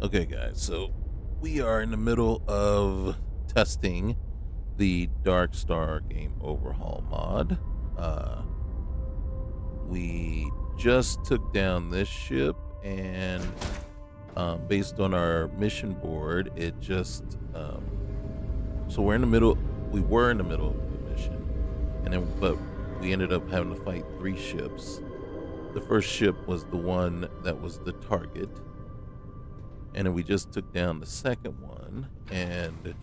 Okay, guys, so we are in the middle of testing the Darkstar game overhaul mod. Uh, we just took down this ship, and based on our mission board, it just so we're in the middle. We were in the middle of the mission, and then but we ended up having to fight three ships. The first ship was the one that was the target, and then we just took down the second one. And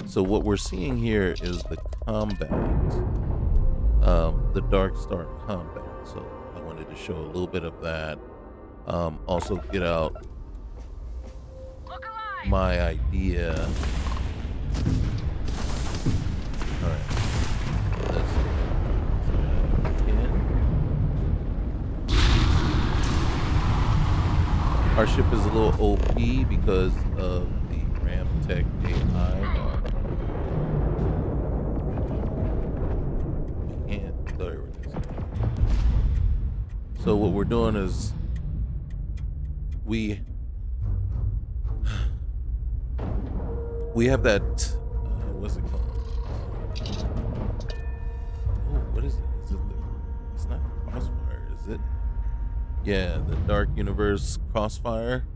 so what we're seeing here is the combat, the Dark Star combat. So I wanted to show a little bit of that. Also get out Look alive! my idea. All right, let's again. Our ship is a little OP because of the Ramtech AI. We can't. There it is. So what we're doing is we have that. What's it called? Oh, what is it? Is it the? It's not Crossfire, is it? Yeah, the Dark Universe Crossfire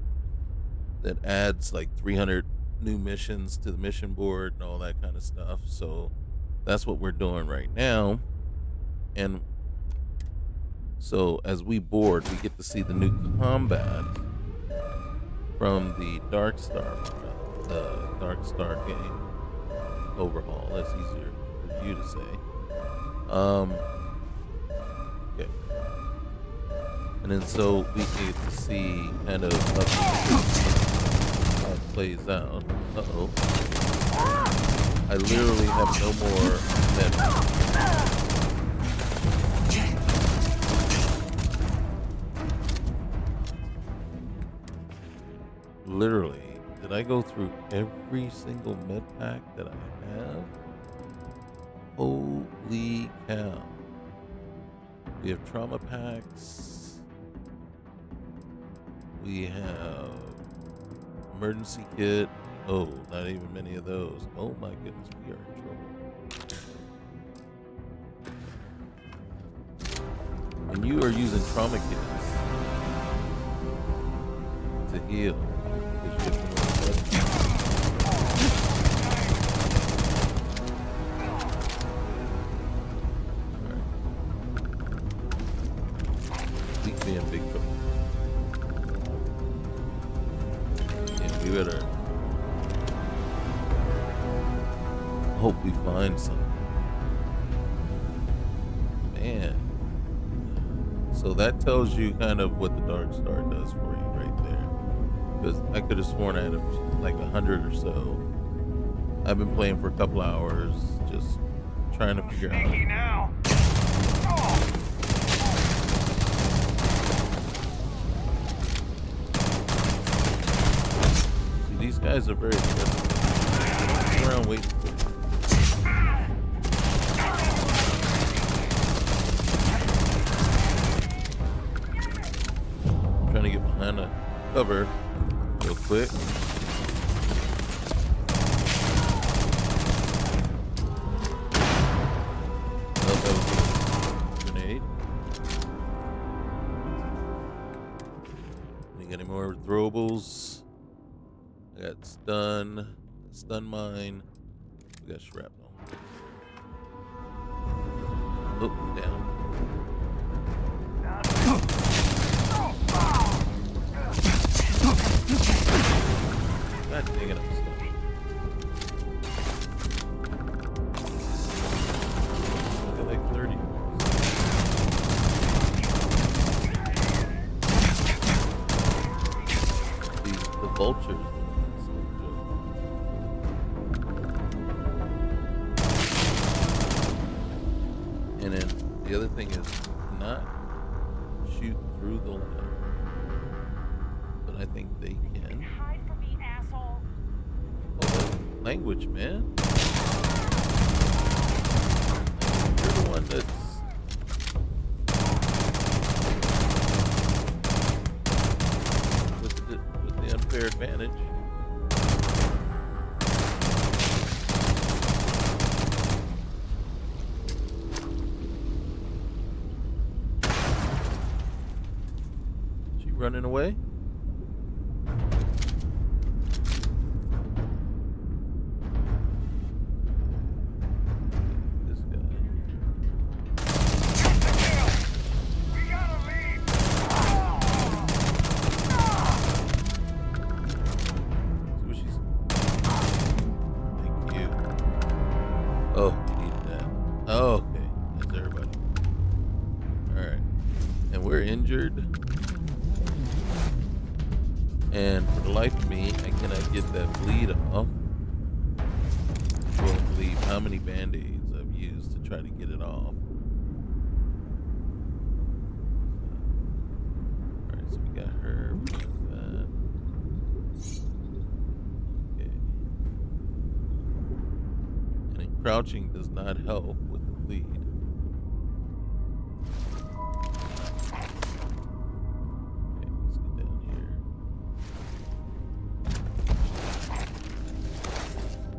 that adds like 300 new missions to the mission board and all that kind of stuff. So that's what we're doing right now. And so as we board, we get to see the new combat from the Darkstar game overhaul. That's easier for you to say. Okay. And then so we get to see kind of how it plays out. Uh-oh. I literally have no more men. Literally. Did I go through every single med pack that I have? Holy cow. We have trauma packs. We have emergency kit. Oh, not even many of those. Oh my goodness, we are in trouble. And you are using trauma kits to heal. Because you have we could be in big trouble. Yeah, we better hope we find something. Man. So that tells you kind of what the Dark Star does for you right there. Because I could have sworn I had like 100 or so. I've been playing for a couple hours, just trying to figure out. Now. See, these guys are very aggressive. Sit around waiting for you. Trying to get behind a cover real quick. Oh, that was a grenade. We got any more throwables? I got stun mine. We got shrapnel. Oh, down. God dang it, I'm stuck. I got like 30. The vultures. It's no joke. And then the other thing is not shoot through the line. But I think they can. Hide from me, asshole. Oh, language, man. You're the one that's. With the the unfair advantage. She running away? This guy. We gotta leave. See what she's. Thank you. Oh, we need that. Oh, okay. That's everybody. Alright. And we're injured. And for the life of me, I cannot get that bleed off. You won't believe how many band-aids I've used to try to get it off. Alright, so we got her. We got that. Okay. And crouching does not help with the bleed. Okay, let's get down here.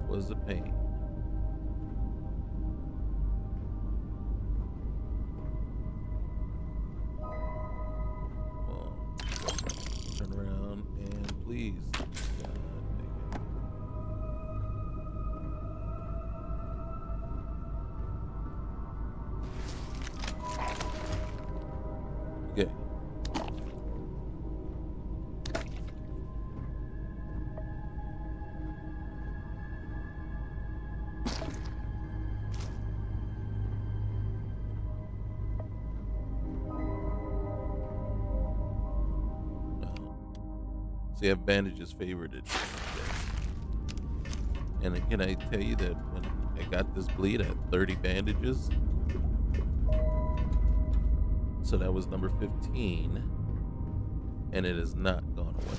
Was the pain. Come on. Turn around and please. God dang it. Okay. See, I have bandages favored it. And can I tell you that when I got this bleed, I had 30 bandages. So that was number 15. And it has not gone away.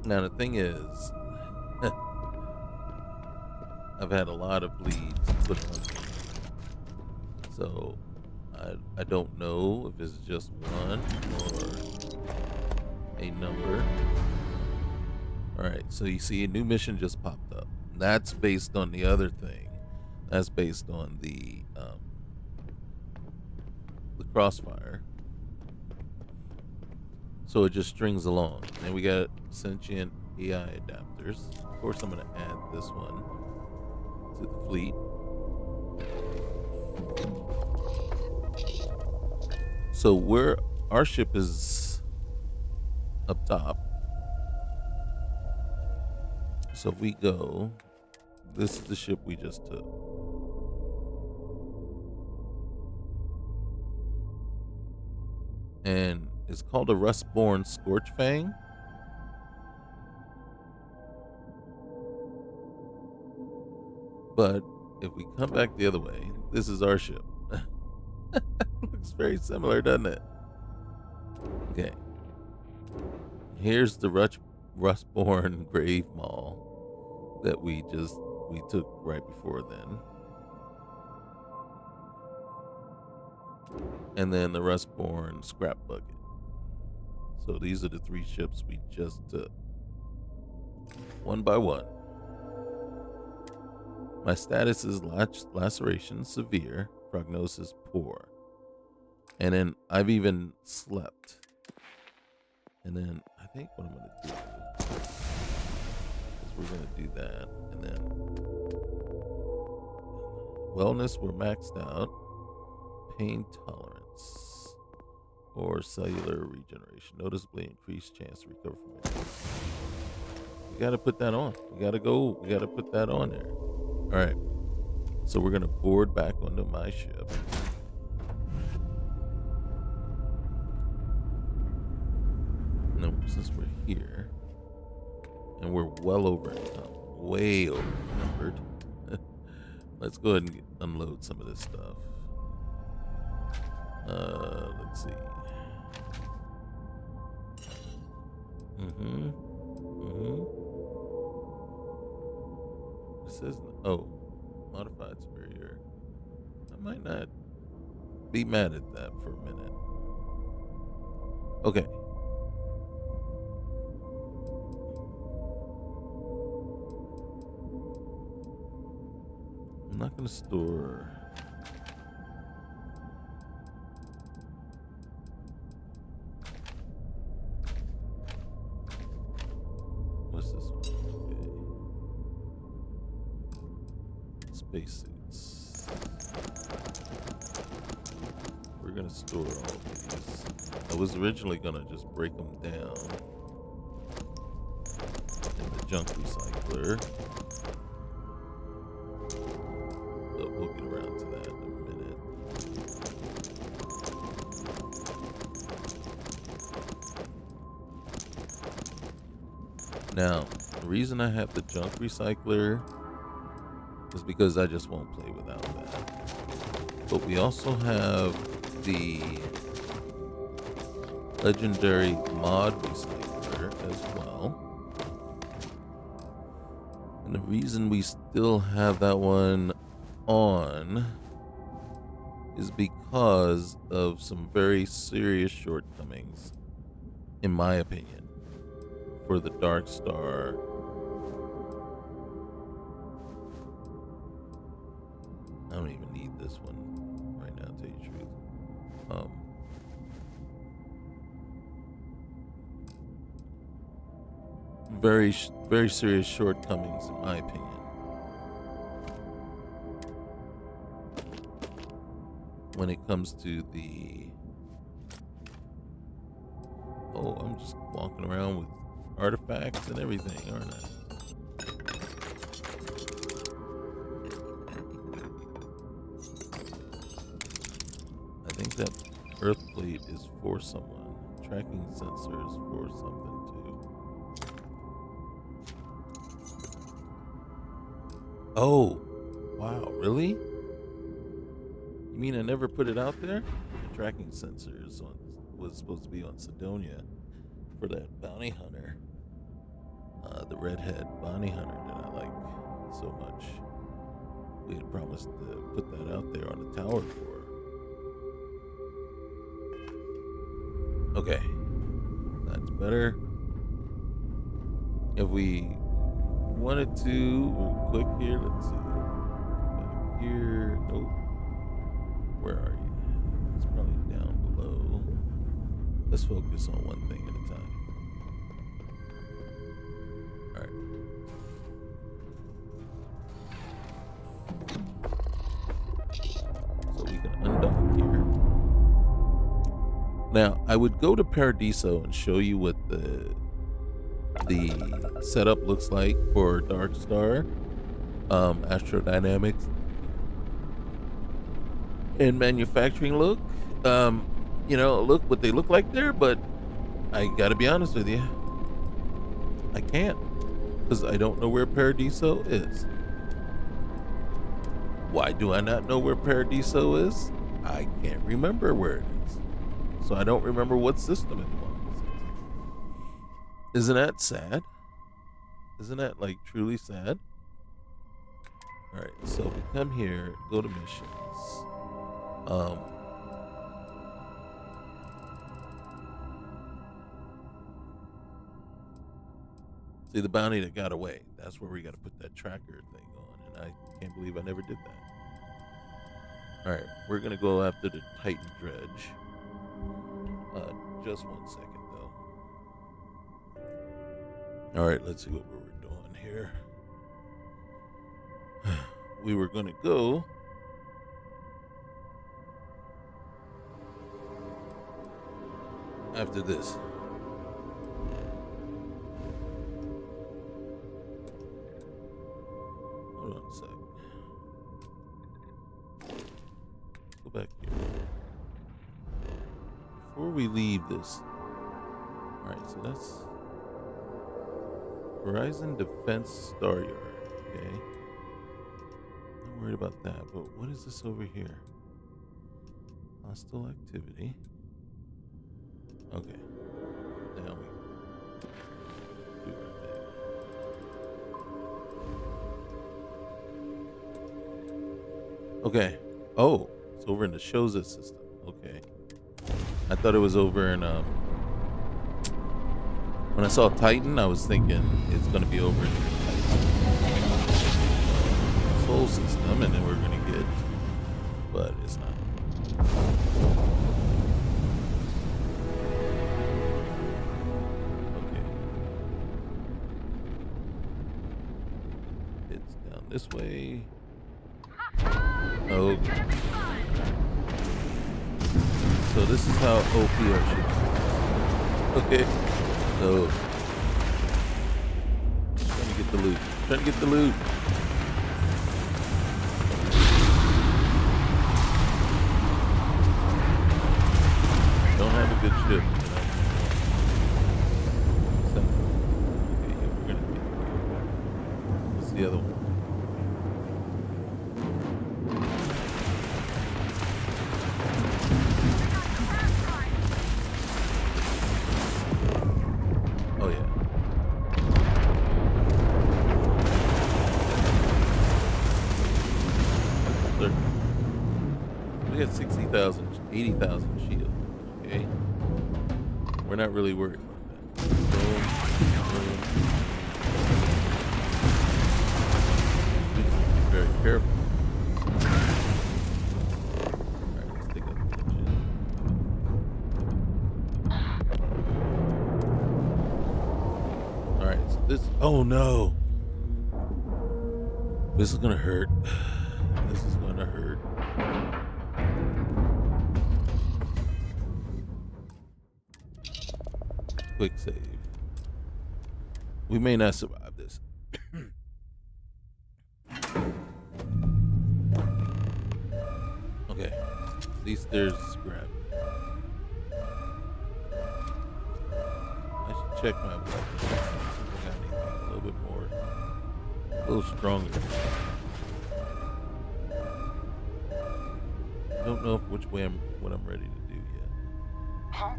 Now, the thing is, I've had a lot of bleeds put on me. So I don't know if it's just one or a number. All right, so you see a new mission just popped up. That's based on the other thing. That's based on the crossfire. So it just strings along. Then we got sentient AI adapters. Of course, I'm going to add this one to the fleet. So our ship is up top. So if we go, this is the ship we just took. And it's called a Rustborn Scorchfang. But if we come back the other way, this is our ship. Looks very similar, doesn't it? Okay. Here's the Rustborn Grave Maul that we took right before then. And then the Rustborn Scrap Bucket. So these are the three ships we just took. One by one. My status is laceration severe, prognosis poor. And then I've even slept. And then I think what I'm going to do is we're going to do that. And then wellness, we're maxed out. Pain tolerance or cellular regeneration. Noticeably increased chance to recover from it. We got to put that on. We got to put that on there. All right. So we're going to board back onto my ship. No, since we're here and we're well over, way overnumbered, let's go ahead and unload some of this stuff. Let's see. It says, modified superior. I might not be mad at that for a minute. Okay. I'm not gonna store. What's this one? Okay. Spacesuits. We're gonna store all of these. I was originally gonna just break them down in the junk recycler, but we'll get around to that in a minute. Now, the reason I have the junk recycler is because I just won't play without that. But we also have the legendary mod recycler as well. And the reason we still have that one on is because of some very serious shortcomings, in my opinion, for the Darkstar. I don't even need this one right now, to tell you the truth. Very serious shortcomings, in my opinion. When it comes to the... Oh, I'm just walking around with artifacts and everything, aren't I? I think that earth plate is for someone. Tracking sensor is for something too. Oh, wow, really? You mean I never put it out there? The tracking sensor was supposed to be on Sidonia for that bounty hunter. The redhead bounty hunter that I like so much. We had promised to put that out there on the tower for her. Okay, that's better. If we wanted to, we'll click here. Let's see. Back here. Nope. Where are you? It's probably down below. Let's focus on one thing at a time. Alright. So we can undock here. Now, I would go to Paradiso and show you what the setup looks like for Darkstar, Astrodynamics, and manufacturing look. Look what they look like there, but I gotta be honest with you, I can't, because I don't know where Paradiso is. Why do I not know where Paradiso is? I can't remember where it is. So I don't remember what system it was. Isn't that sad? Isn't that like truly sad? Alright, so we come here, go to missions. See the bounty that got away. That's where we gotta put that tracker thing on, and I can't believe I never did that. Alright, we're gonna go after the Titan Dredge. Just 1 second though. Alright, let's see what we were doing here. We were gonna go after this. Hold on a sec. Let's go back here. Before we leave this. Alright, so that's Horizon Defense Star Yard. Okay. Not worried about that, but what is this over here? Hostile activity. Okay. Now we do our thing. Okay. Oh, it's over in the Shoza system. Okay. I thought it was over in When I saw Titan, I was thinking it's going to be over in the Soul System, and then we're going to get, but it's not. Okay. It's down this way. Oh. So this is how OP our ship is. Okay. So. Trying to get the loot. Trying to get the loot. Don't have a good ship. So, okay, yeah, we're gonna take it. What's the other one? Oh yeah. We got 60,000, 80,000 shield. Okay. We're not really worried about that. Boom, boom. We just have to be very careful. Alright, let's take out the engine. Alright, so this. Oh no! This is gonna hurt. This is gonna hurt. Quick save. We may not survive this. Okay. At least there's scrap. I should check my weapons. See if I got anything a little bit more, a little stronger. I don't know which way what I'm ready to do yet. Huh?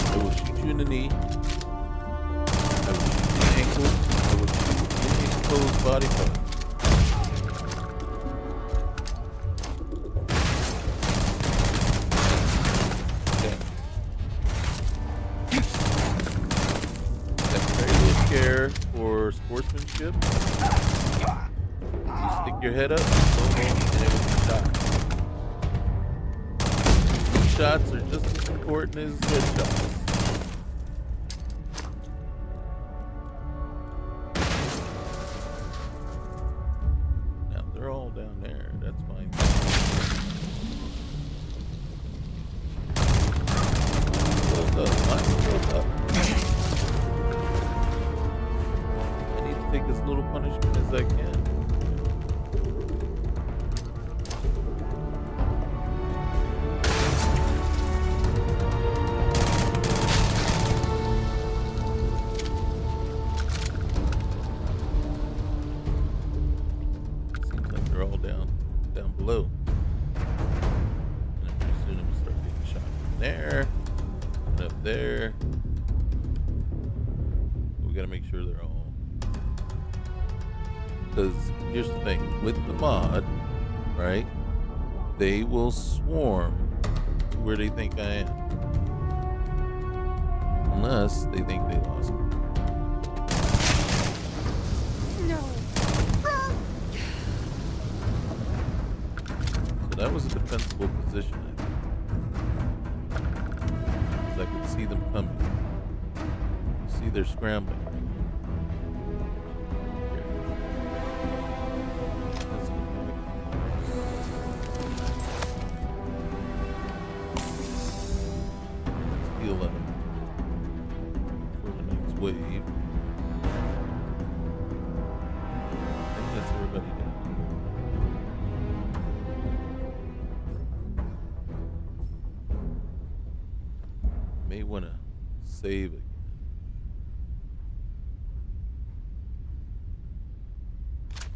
I will shoot you in the knee. I will shoot you in the ankle. I will shoot you in the exposed body part. Okay. That's very little care for sportsmanship. You stick your head up, boom, boom, and it will be shot. Shots are just as important as headshots. Now they're all down there. That's fine. Build up. Mine build up. I need to take as little punishment as I can. Down below. And pretty soon I'm gonna start getting shot from there and up there. We gotta make sure they're all. Because here's the thing, with the mod, right? They will swarm to where they think I am. Unless they think they lost me. That was a defensible position, I think. 'Cause I could see them coming. You see they're scrambling. Here. Let's get back. Let's heal up for the next wave. I think that's everybody down. May want to save again.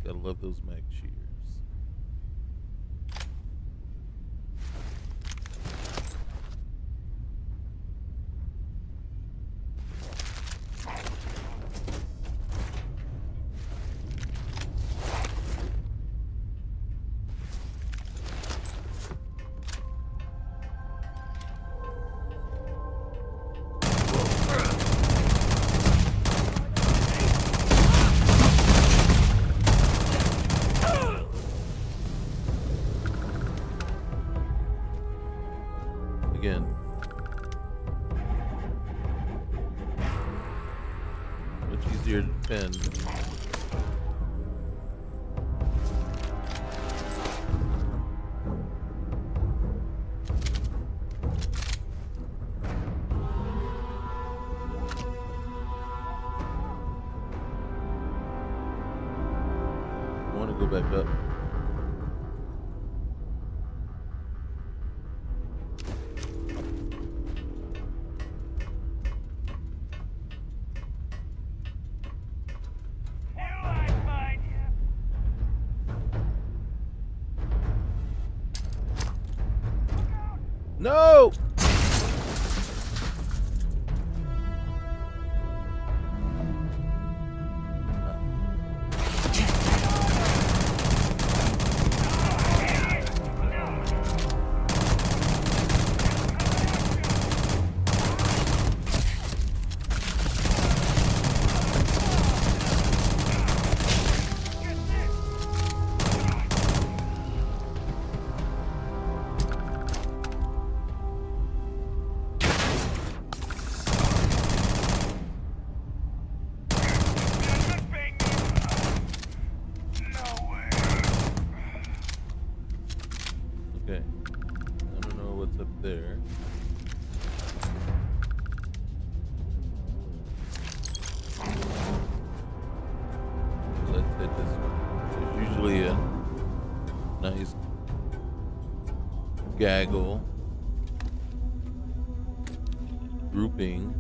Gotta love those mag shears. again. Much easier to defend. I want to go back up. No! Okay. I don't know what's up there. Let's hit this one. There's usually a nice gaggle grouping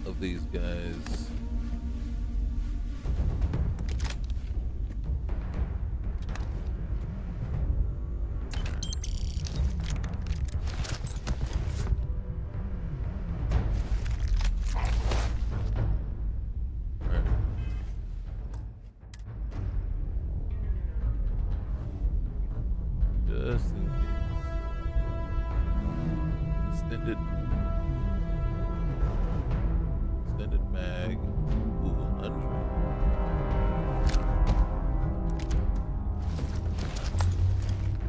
of these guys. Just in case. Extended mag. Ooh, 100.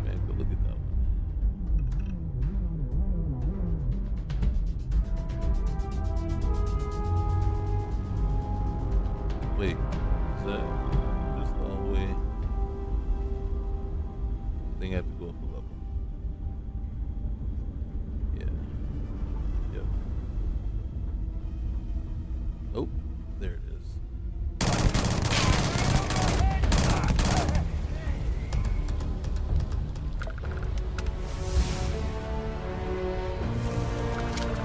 Man, go look at that one. Wait, is that just all the way? I think I have to go up a level. Yeah. Yep. Oh, there it is.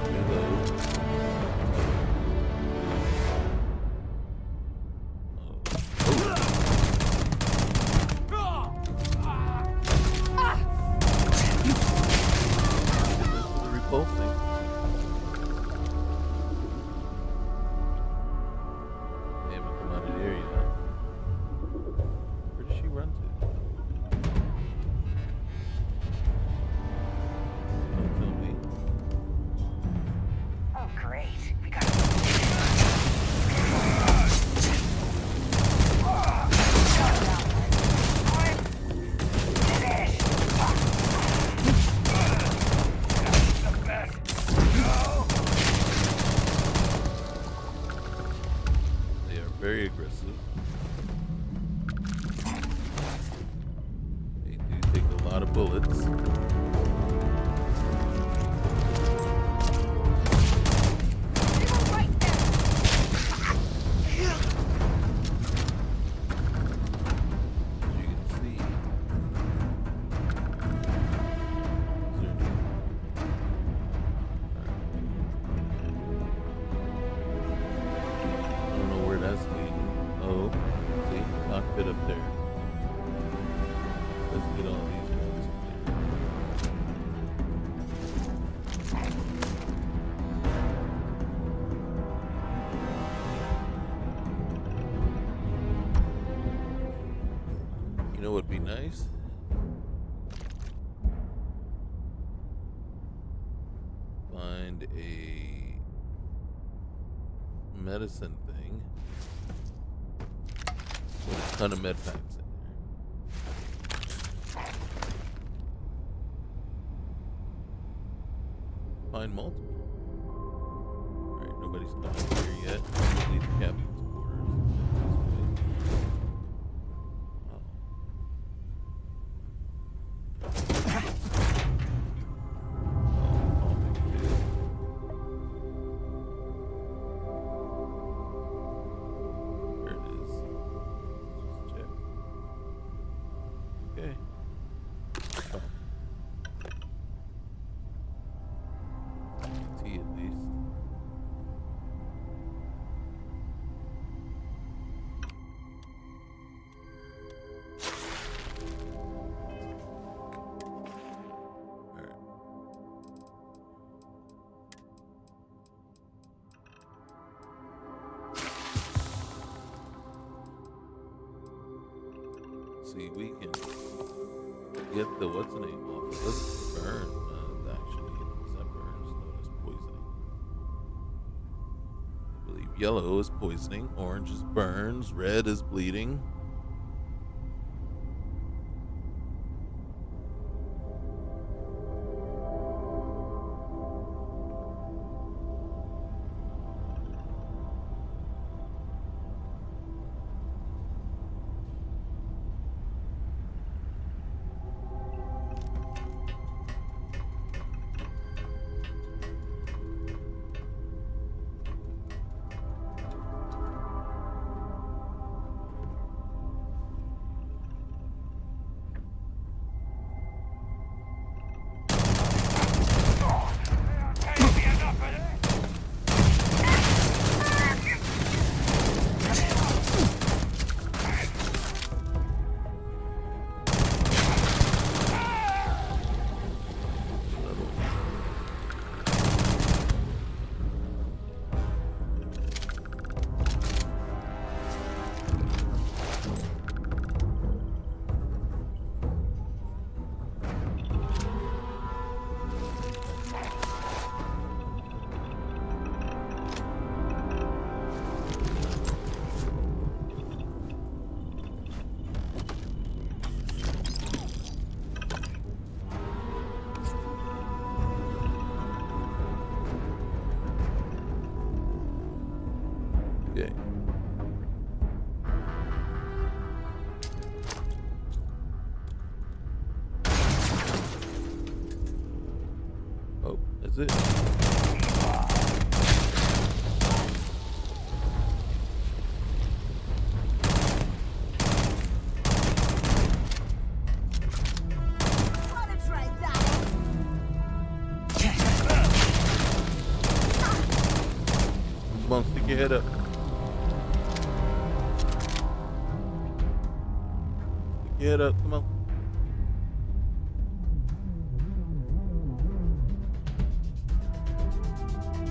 Reload. Repulsing. They haven't come out of the area. Where did she run to? Don't tell me. Oh, great. We got They are very aggressive. They do take a lot of bullets. As you can see. Is there any- I don't know where that's leading. Oh, see, cockpit up there. Let's get all these guys clear. You know what'd be nice? Find a medicine thing with a ton of med packs in there. find multiple. Alright, nobody's coming here yet. Probably the captain's quarters. Wow. There it is. Just check. Okay. Tea at least. Alright. See, we can get the what's the name off. It doesn't burn, actually. That burns, no, that's poisoning. I believe yellow is poisoning, orange is burns, red is bleeding. Can't be enough of this. Okay. Oh, that's it. Wanna try that? Come on, stick your head up. Stick your head up, come on.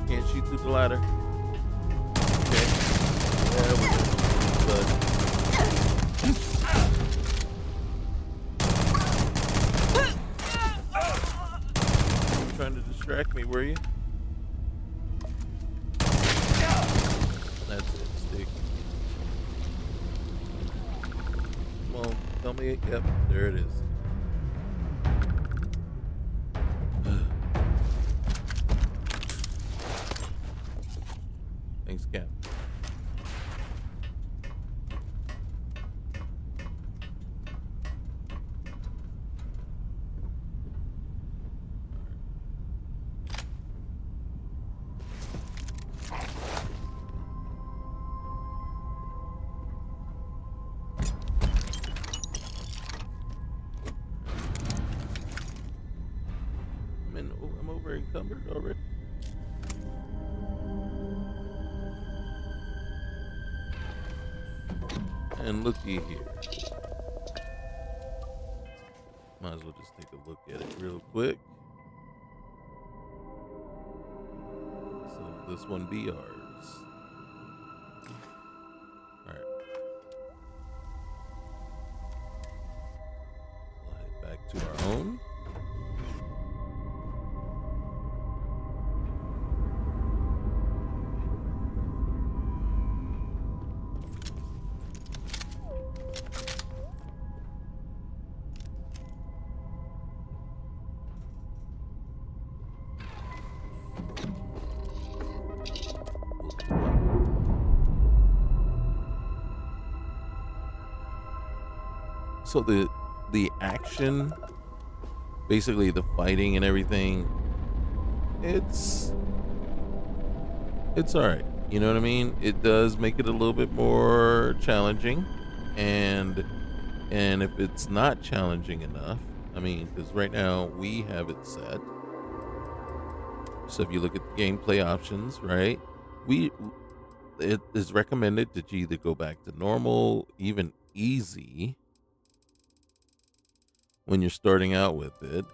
Can't shoot through the ladder. Okay. There we go. Good. Trying to distract me, were you? That's it, stick. Come on, tell me. Yep, there it is. Thanks, Cap. I'm over encumbered already. And looky here. Might as well just take a look at it real quick. So this one be ours. Alright. We'll head back to our home. So the action, basically the fighting and everything, it's it's all right. You know what I mean? It does make it a little bit more challenging, and if it's not challenging enough, I mean, because right now we have it set. So if you look at the gameplay options, right, we it is recommended that you either go back to normal, even easy, when you're starting out with it.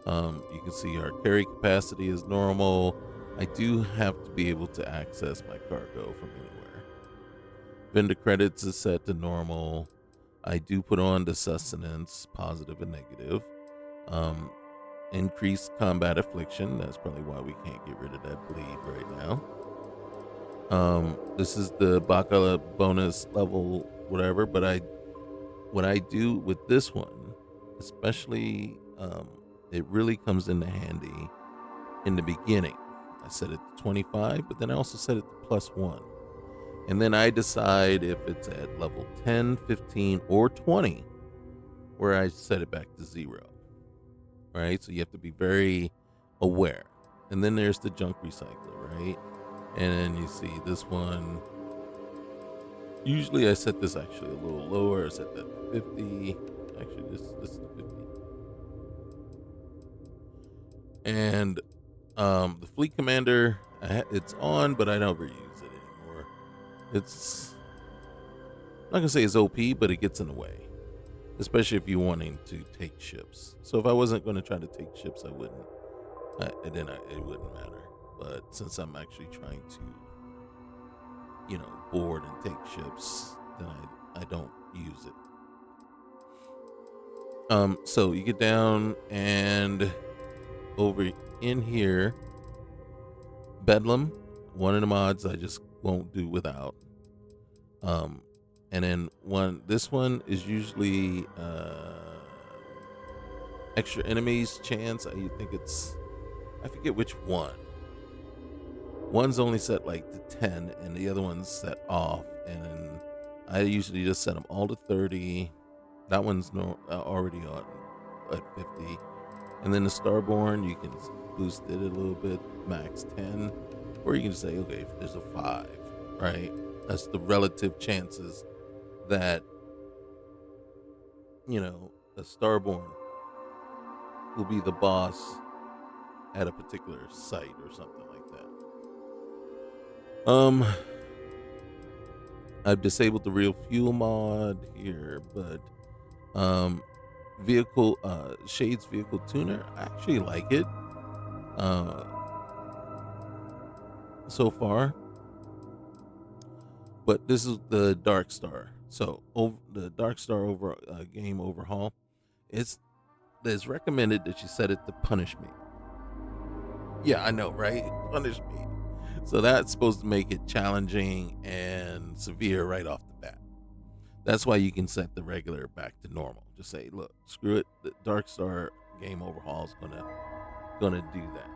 You can see our carry capacity is normal. I do have to be able to access my cargo from anywhere. Vendor credits is set to normal. I do put on the sustenance, positive and negative. Um, Increased combat affliction. That's probably why we can't get rid of that bleed right now. This is the Bacala bonus level, whatever. But what I do with this one, especially, it really comes into handy in the beginning. I set it to 25, but then I also set it to +1. And then I decide if it's at level 10, 15, or 20, where I set it back to 0. Right? So you have to be very aware. And then there's the junk recycler, right? And then you see this one. Usually I set this actually a little lower. I set that to 50. Actually, this is 50. And the fleet commander, it's on, but I don't ever use it anymore. It's I'm not gonna say it's OP, but it gets in the way, especially if you're wanting to take ships. So if I wasn't going to try to take ships, I wouldn't. It wouldn't matter. But since I'm actually trying to, board and take ships, then I don't use it. So you get down and over in here, Bedlam, one of the mods I just won't do without. And then this one is usually extra enemies chance. I think I forget which one. One's only set like to 10, and the other one's set off. And I usually just set them all to 30. That one's already on at 50. And then the Starborn, you can boost it a little bit, max 10, or you can just say, okay, if there's a 5, right? That's the relative chances that a Starborn will be the boss at a particular site or something like that. I've disabled the real fuel mod here, but vehicle Shades vehicle tuner, I actually like it so far. But this is the Darkstar. So the Darkstar game overhaul, it's recommended that you set it to punish me. Yeah, I know, right? Punish me. So that's supposed to make it challenging and severe right off the bat. That's why you can set the regular back to normal. Just say, look, screw it. The Darkstar game overhaul is gonna do that.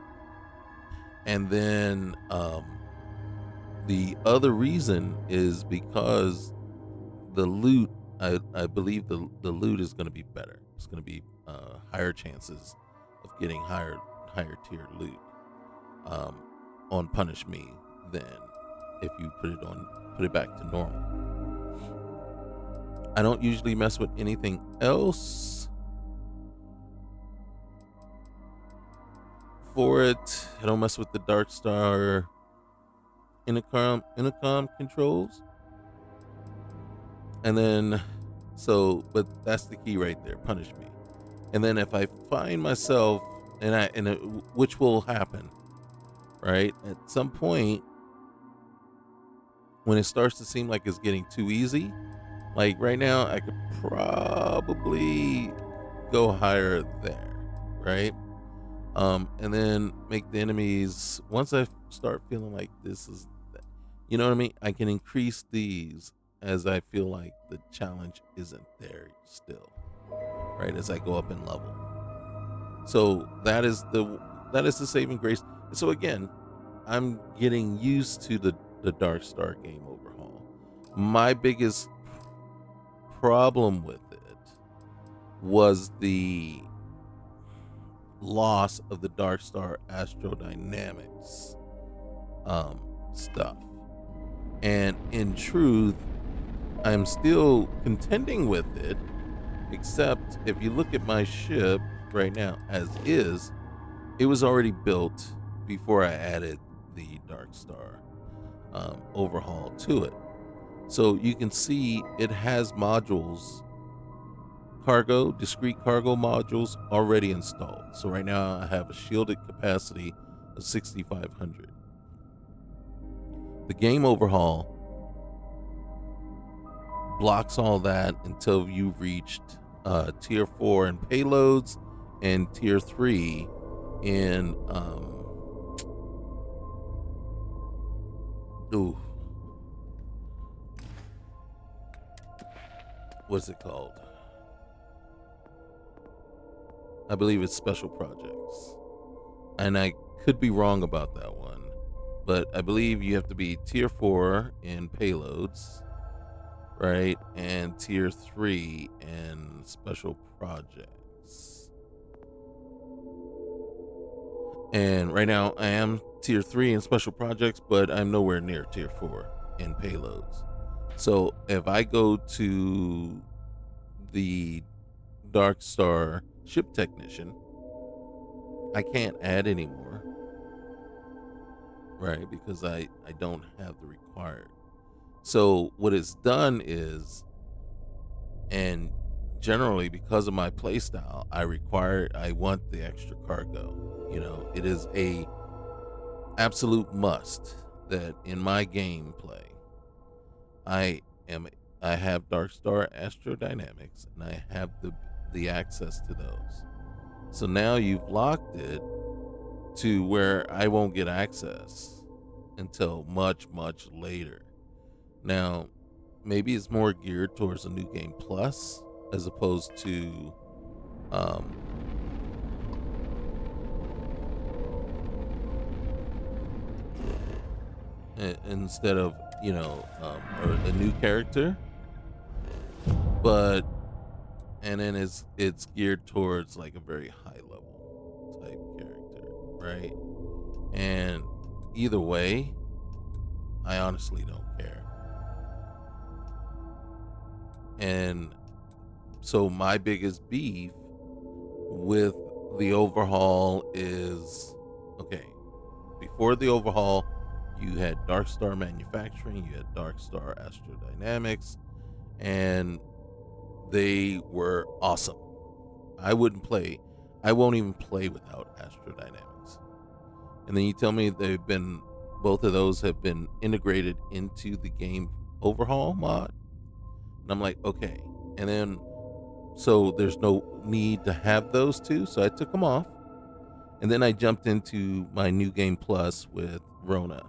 And then the other reason is because the loot, I believe the loot is going to be better. It's going to be higher chances of getting higher tier loot on Punish Me than if you put it back to normal. I don't usually mess with anything else for it. I don't mess with the Darkstar intercom controls. And then but that's the key right there, Punish Me. And then if I find myself which will happen, right? At some point when it starts to seem like it's getting too easy, like right now I could probably go higher there, right? And then make the enemies, once I start feeling like this is, you know what I mean? I can increase these as I feel like the challenge isn't there still, right? As I go up in level. So that is the saving grace. So again, I'm getting used to the Darkstar game overhaul. My biggest problem with it was the loss of the Darkstar astrodynamics um, stuff. And in truth, I'm still contending with it, except if you look at my ship right now as is, it was already built before I added the Darkstar overhaul to it. So you can see it has modules, discrete cargo modules already installed. So right now I have a shielded capacity of 6,500. The game overhaul blocks all that until you've reached tier 4 in payloads and tier 3 in ooh, what's it called? I believe it's special projects. And I could be wrong about that one, but I believe you have to be tier 4 in payloads, right? And tier 3 in special projects. And right now I am tier 3 in special projects, but I'm nowhere near tier 4 in payloads. So if I go to the Darkstar ship technician, I can't add anymore, right? Because I don't have the required. So what it's done is, and generally because of my playstyle, I want the extra cargo. You know, it is a absolute must that in my gameplay, I am I have Darkstar Astrodynamics and I have the access to those. So now you've locked it to where I won't get access until much, much later. Now, maybe it's more geared towards a new game plus as opposed to um, instead of or a new character, but and then it's geared towards like a very high level type character, right? And either way, I honestly don't care. And so my biggest beef with the overhaul is, okay, before the overhaul, you had Darkstar Manufacturing, you had Darkstar Astrodynamics, and they were awesome. I won't even play without Astrodynamics. And then you tell me both of those have been integrated into the game overhaul mod. And I'm like, okay. And then, so there's no need to have those two. So I took them off. And then I jumped into my new game plus with Rona.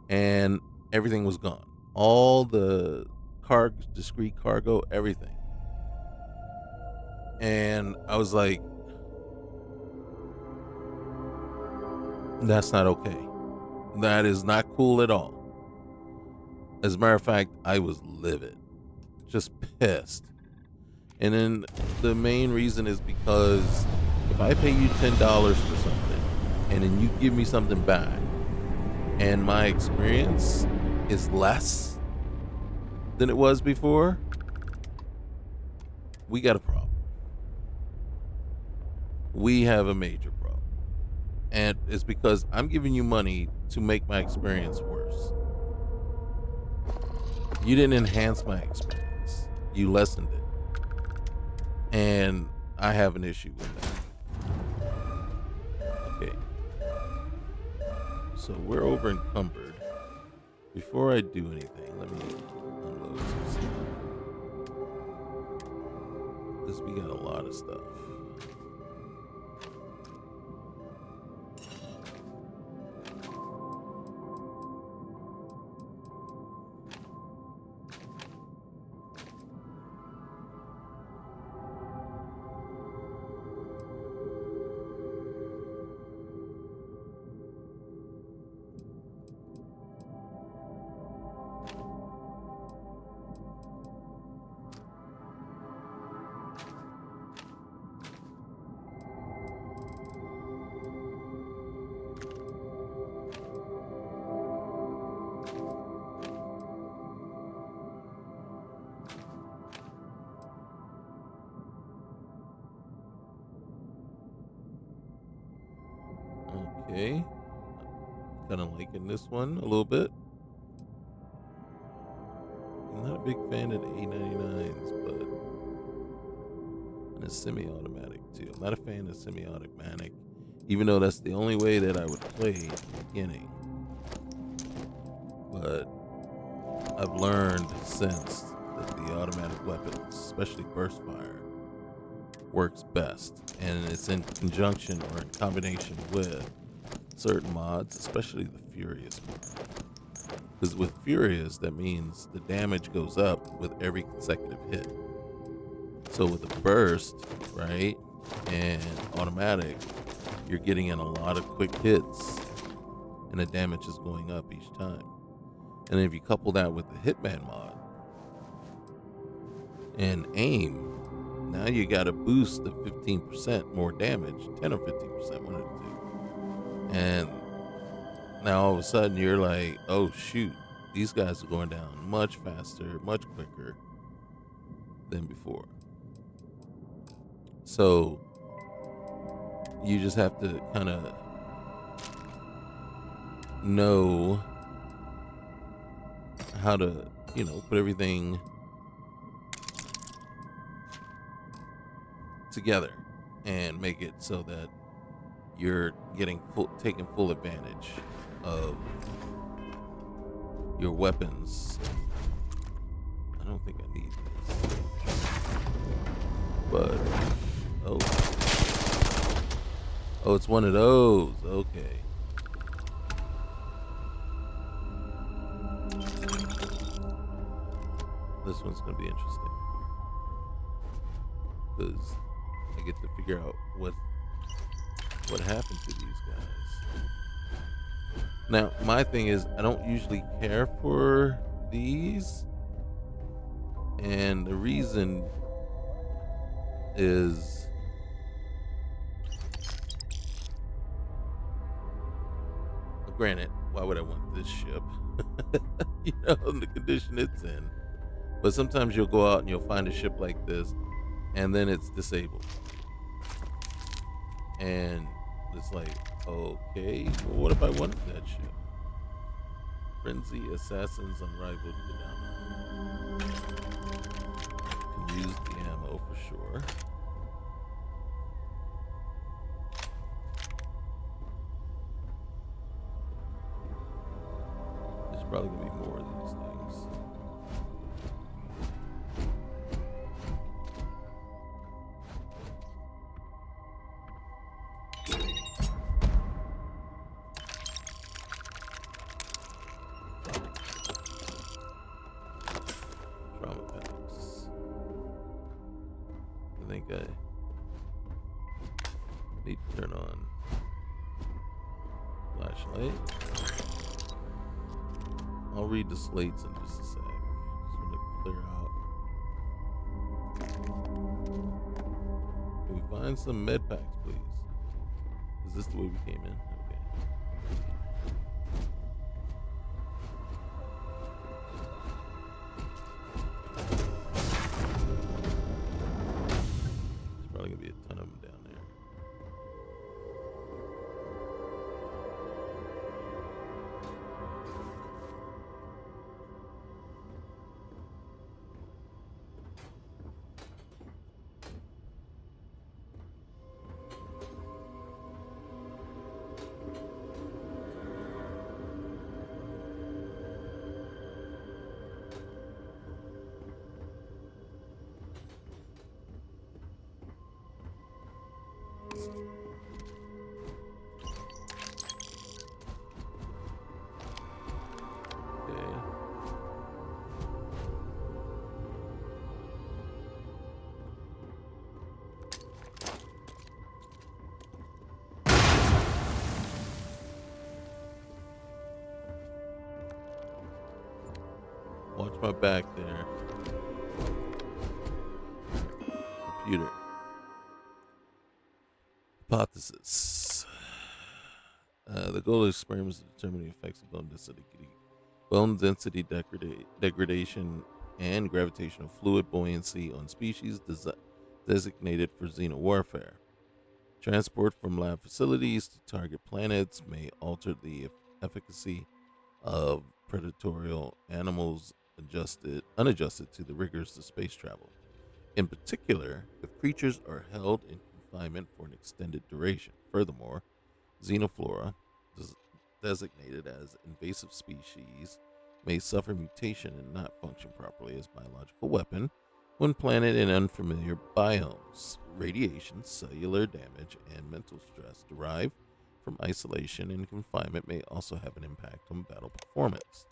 And everything was gone. All the discrete cargo, everything. And I was like, that's not okay. That is not cool at all. As a matter of fact, I was livid, just pissed. And then the main reason is because if I pay you $10 for something and then you give me something back and my experience is less than it was before, we got a problem. We have a major problem. And it's because I'm giving you money to make my experience worse. You didn't enhance my experience. You lessened it. And I have an issue with that. Okay. So we're over encumbered. Before I do anything, let me unload some stuff. Because we got a lot of stuff. Okay. Kind of liking this one a little bit. I'm not a big fan of the A99s, but and it's semi-automatic too. I'm not a fan of semi-automatic, even though that's the only way that I would play in the beginning. But I've learned since that the automatic weapons, especially burst fire, works best, and it's in conjunction or in combination with certain mods, especially the Furious mod. Because with Furious, that means the damage goes up with every consecutive hit. So with the burst, right, and automatic, you're getting in a lot of quick hits, and the damage is going up each time. And if you couple that with the Hitman mod and aim, now you got a boost of 15% more damage, 10 or 15%, one of the two. And now all of a sudden you're like, oh shoot, these guys are going down much faster, much quicker than before. So you just have to kind of know how to, put everything together and make it so that you're taking full advantage of your weapons. I don't think I need this, but oh, it's one of those. Okay. This one's gonna be interesting because I get to figure out what happened to these guys. Now, my thing is, I don't usually care for these, and the reason is granted, why would I want this ship? In the condition it's in. But sometimes you'll go out and you'll find a ship like this, and then it's disabled. And it's like, okay, well, what if I wanted that ship? Frenzy Assassins Unrivaled Phenomenon. Can use the ammo for sure. There's probably gonna be more of these things. Trauma packs. I think I need to turn on flashlight. I'll read the slates in just a sec. Just want to clear out. Can we find some med packs, please? Is this the way we came in? Okay. There's probably gonna be a ton of them down there. Watch my back there. Computer. Hypothesis. The goal of experiments is to determine the effects of bone density degradation, and gravitational fluid buoyancy on species designated for xenowarfare. Transport from lab facilities to target planets may alter the efficacy of predatory animals unadjusted to the rigors of space travel. In particular, if creatures are held in confinement for an extended duration. Furthermore, xenoflora, designated as invasive species, may suffer mutation and not function properly as biological weapon when planted in unfamiliar biomes. Radiation, cellular damage, and mental stress derived from isolation and confinement may also have an impact on battle performance.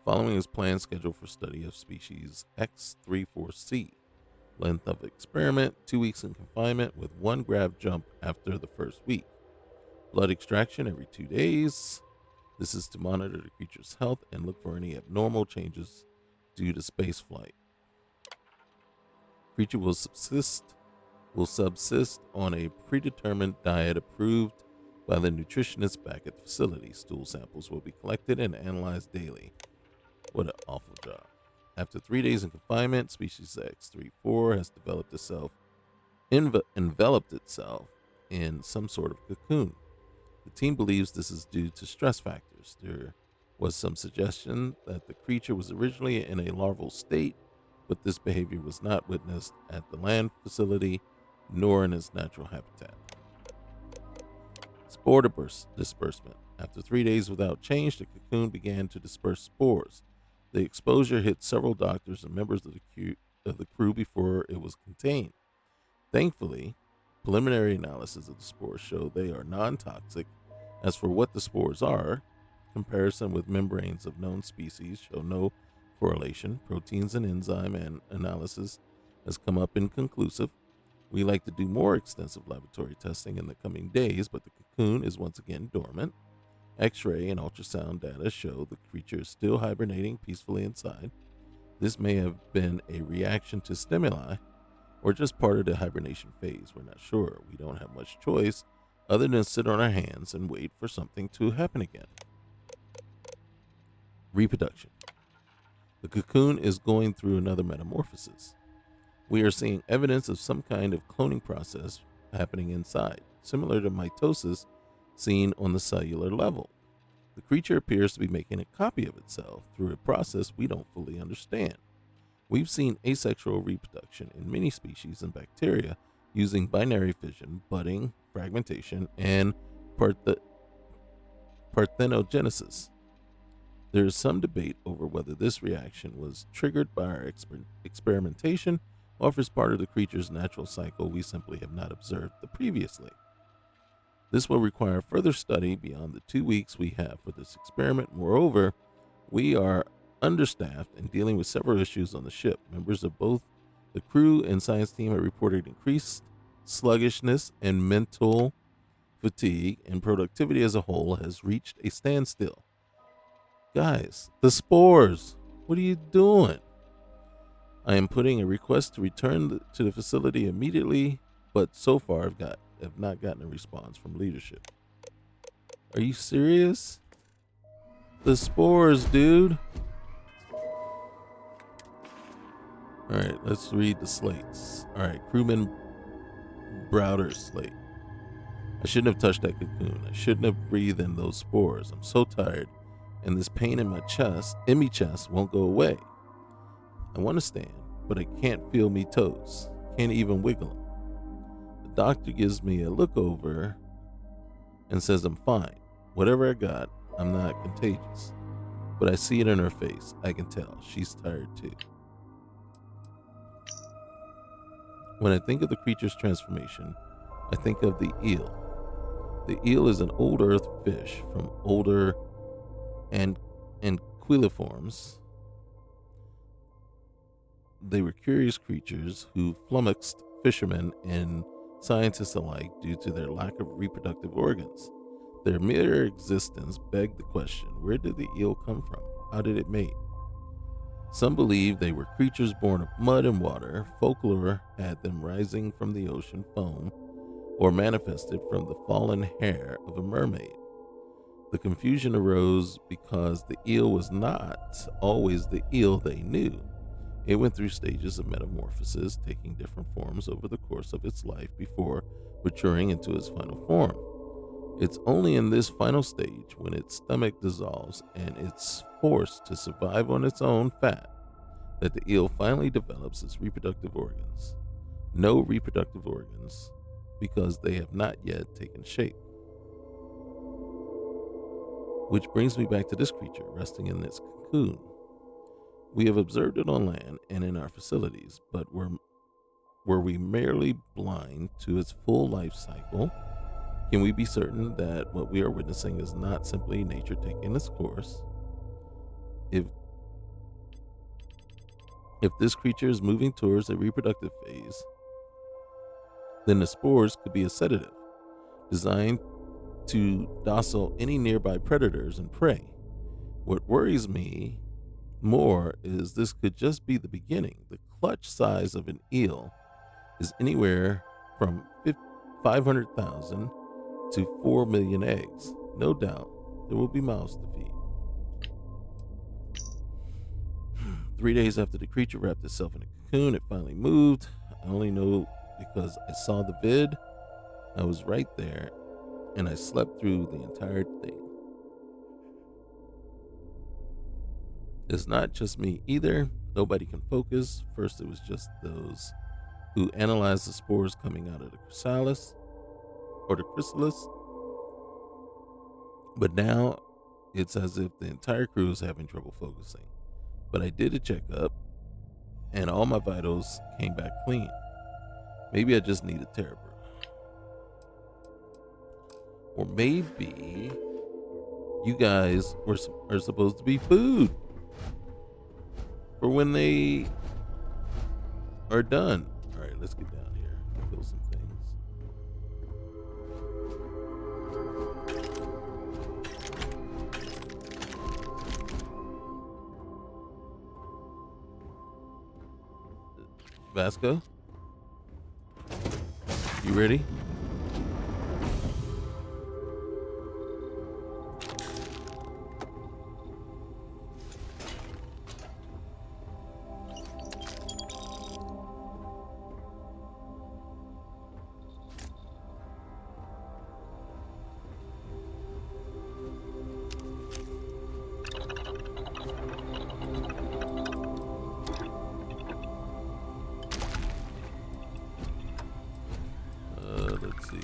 Following is planned schedule for study of species X34C. Length of experiment, 2 weeks in confinement with 1 grav jump after the first week. Blood extraction every 2 days. This is to monitor the creature's health and look for any abnormal changes due to spaceflight. Creature will subsist on a predetermined diet approved by the nutritionist back at the facility. Stool samples will be collected and analyzed daily. What an awful job. After 3 days in confinement, species X34 has enveloped itself in some sort of cocoon. The team believes this is due to stress factors. There was some suggestion that the creature was originally in a larval state, but this behavior was not witnessed at the land facility nor in its natural habitat. Spore disbursement. After 3 days without change, the cocoon began to disperse spores. The exposure hit several doctors and members of the crew before it was contained. Thankfully, preliminary analysis of the spores show they are non-toxic. As for what the spores are, comparison with membranes of known species show no correlation. Proteins and enzyme and analysis has come up inconclusive. We like to do more extensive laboratory testing in the coming days, but the cocoon is once again dormant. X-ray and ultrasound data show the creature is still hibernating peacefully inside. This may have been a reaction to stimuli or just part of the hibernation phase. We're not sure. We don't have much choice other than sit on our hands and wait for something to happen again. Reproduction. The cocoon is going through another metamorphosis. We are seeing evidence of some kind of cloning process happening inside, similar to mitosis seen on the cellular level. The creature appears to be making a copy of itself through a process we don't fully understand. We've seen asexual reproduction in many species and bacteria using binary fission, budding, fragmentation, and parthenogenesis. There is some debate over whether this reaction was triggered by our experimentation or if it's part of the creature's natural cycle we simply have not observed previously. This will require further study beyond the 2 weeks we have for this experiment. Moreover, we are understaffed and dealing with several issues on the ship. Members of both the crew and science team have reported increased sluggishness and mental fatigue, and productivity as a whole has reached a standstill. Guys, the spores, what are you doing? I am putting a request to return to the facility immediately, but so far have not gotten a response from leadership. Are you serious? The spores, dude. All right, let's read the slates. All right, crewman Browder's slate. I shouldn't have touched that cocoon. I shouldn't have breathed in those spores. I'm so tired, and this pain in my chest, won't go away. I want to stand, but I can't feel me toes. Can't even wiggle them. The doctor gives me a look over and says I'm fine. Whatever I got, I'm not contagious. But I see it in her face. I can tell. She's tired too. When I think of the creature's transformation, I think of the eel. The eel is an old earth fish from older anquilliforms. They were curious creatures who flummoxed fishermen and scientists alike due to their lack of reproductive organs. Their mere existence begged the question, where did the eel come from? How did it mate? Some believe they were creatures born of mud and water. Folklore had them rising from the ocean foam or manifested from the fallen hair of a mermaid. The confusion arose because the eel was not always the eel they knew. It went through stages of metamorphosis, taking different forms over the course of its life before maturing into its final form. It's only in this final stage, when its stomach dissolves and it's forced to survive on its own fat, that the eel finally develops its reproductive organs. No reproductive organs, because they have not yet taken shape. Which brings me back to this creature resting in its cocoon. We have observed it on land and in our facilities, but were we merely blind to its full life cycle? Can we be certain that what we are witnessing is not simply nature taking its course? If this creature is moving towards a reproductive phase, then the spores could be a sedative, designed to docile any nearby predators and prey. What worries me more is this could just be the beginning. The clutch size of an eel is anywhere from 500,000 to 4 million eggs. No doubt there will be mouths to feed. 3 days after the creature wrapped itself in a cocoon, it finally moved. I only know because I saw the vid. I was right there, and I slept through the entire thing. It's not just me either. Nobody can focus. First, it was just those who analyzed the spores coming out of the chrysalis, but now it's as if the entire crew is having trouble focusing. But I did a checkup, and all my vitals came back clean. Maybe I just need a terror brew. Or maybe you guys are supposed to be food for when they are done. All right, let's get down here and kill some things. Vasco, you ready? Let's see.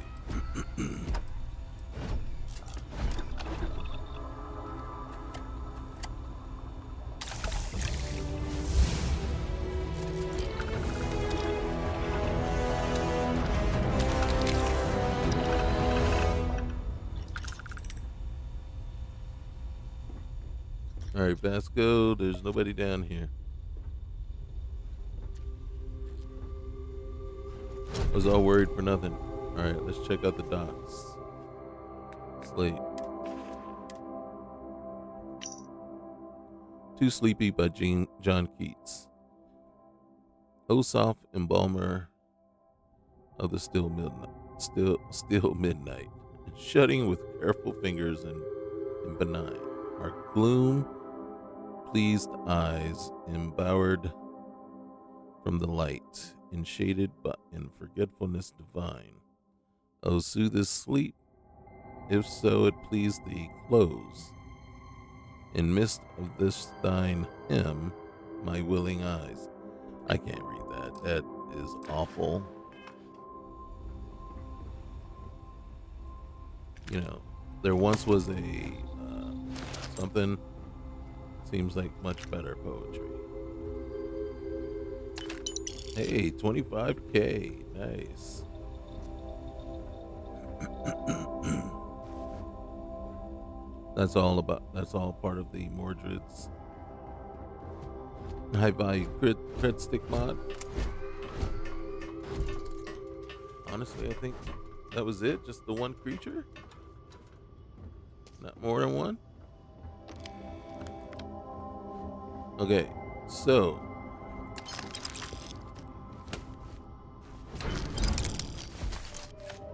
All right, Vasco, there's nobody down here. I was all worried for nothing. All right, let's check out the docks. Slate. Too Sleepy by John Keats. O soft embalmer of the still midnight, shutting with careful fingers and benign, our gloom pleased eyes embowered from the light, enshaded but in forgetfulness divine. O soothest sleep, if so it please thee, close in midst of this thine hymn my willing eyes. I can't read that. That is awful. You know, there once was a something seems like much better poetry. Hey, 25K, nice. That's all part of the Mordred's high value crit stick mod. Honestly, I think that was it. Just the one creature, not more than one. Okay, so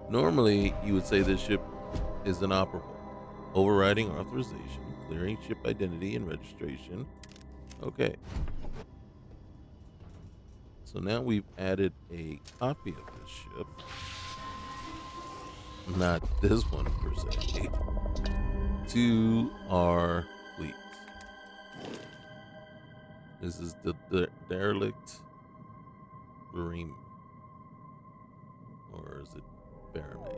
normally you would say this ship is inoperable. Overriding authorization, clearing ship identity and registration. Okay. So now we've added a copy of this ship, not this one per se, to our fleet. This is the derelict Barim, or is it Barame?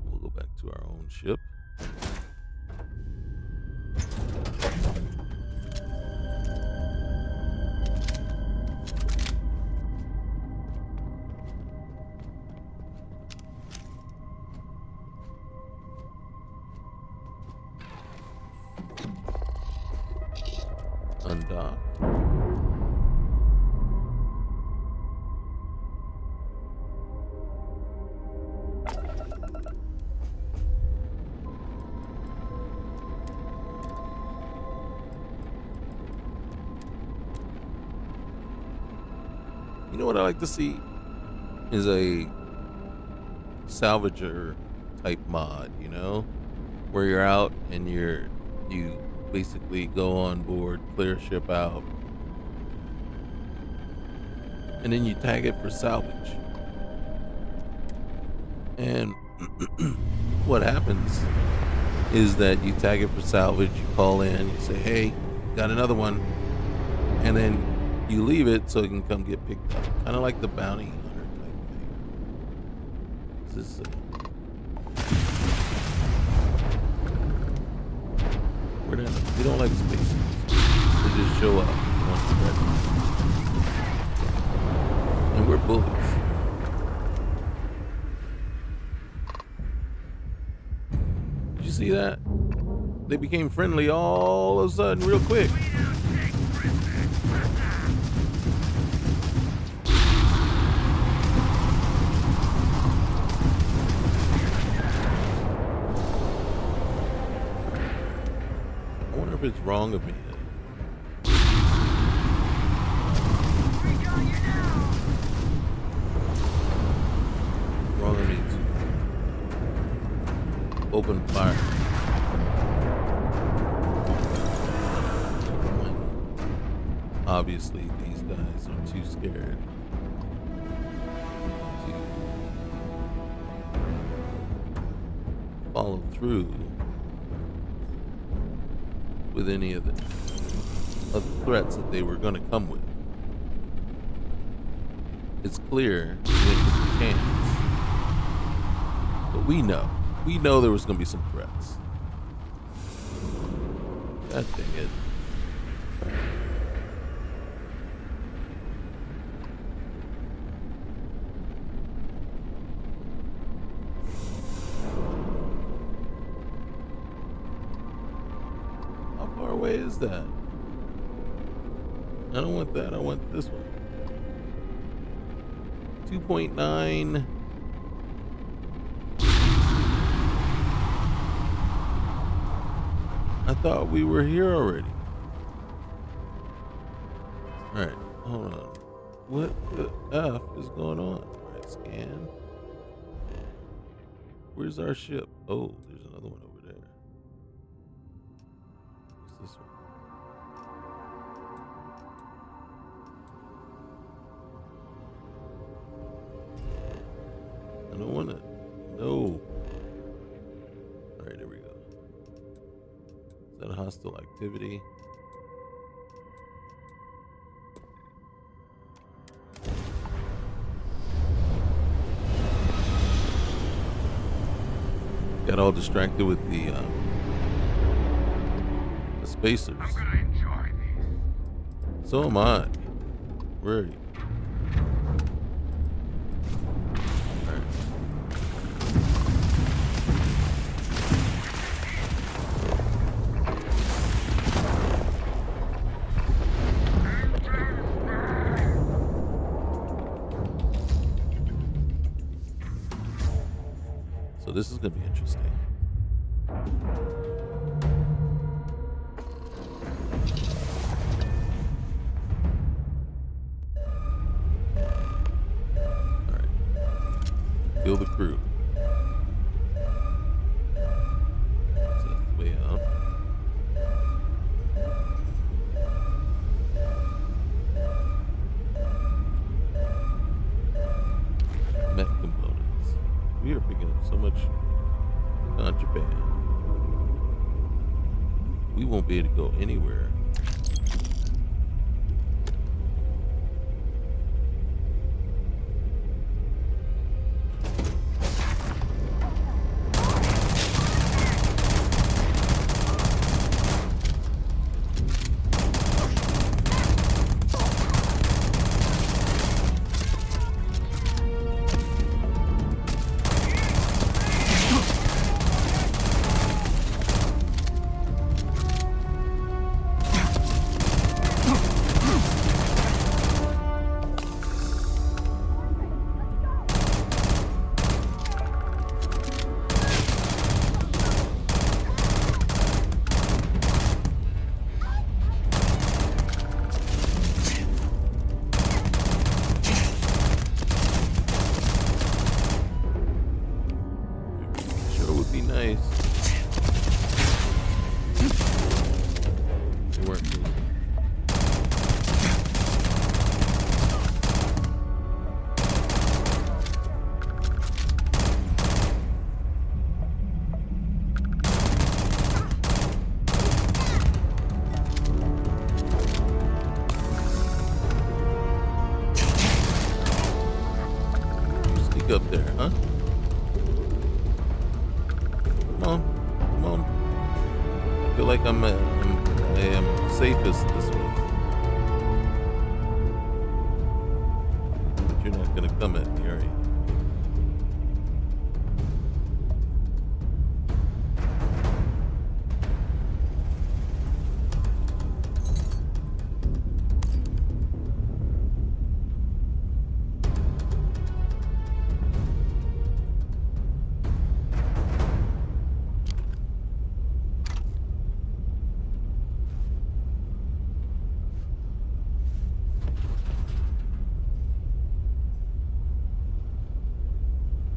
We'll go back to our own ship. Undock. You know what I like to see is a salvager type mod, you know, where you're out and you basically go on board, clear a ship out, and then you tag it for salvage. And what happens is that you tag it for salvage, you call in, you say, hey, got another one, and then you leave it so it can come get picked up. Kind of like the bounty hunter type thing. This is we don't like spaces. They just show up once it's ready. And we're bullies. Did you see that? They became friendly all of a sudden real quick. If it's wrong of me. Wrong of me to open fire. Obviously, these guys are too scared to follow through with any of the threats that they were going to come with. It's clear they didn't get the chance, but we know there was going to be some threats. God dang it. Is that? I don't want that. I want this one. 2.9. I thought we were here already. Alright, hold on. What the F is going on? Alright, scan. Where's our ship? Oh, there's another one over there. What's this one? I don't want it. No. Alright, there we go. Is that a hostile activity? Got all distracted with the spacers. I'm gonna enjoy these. So am I. Where are you? So this is going to be interesting. All right. Kill the crew. Japan. We won't be able to go anywhere. Sure would be nice. They weren't cool. Sneak up there, huh? Come on, come on. I feel like I am safest this way. But you're not gonna come at me, are you?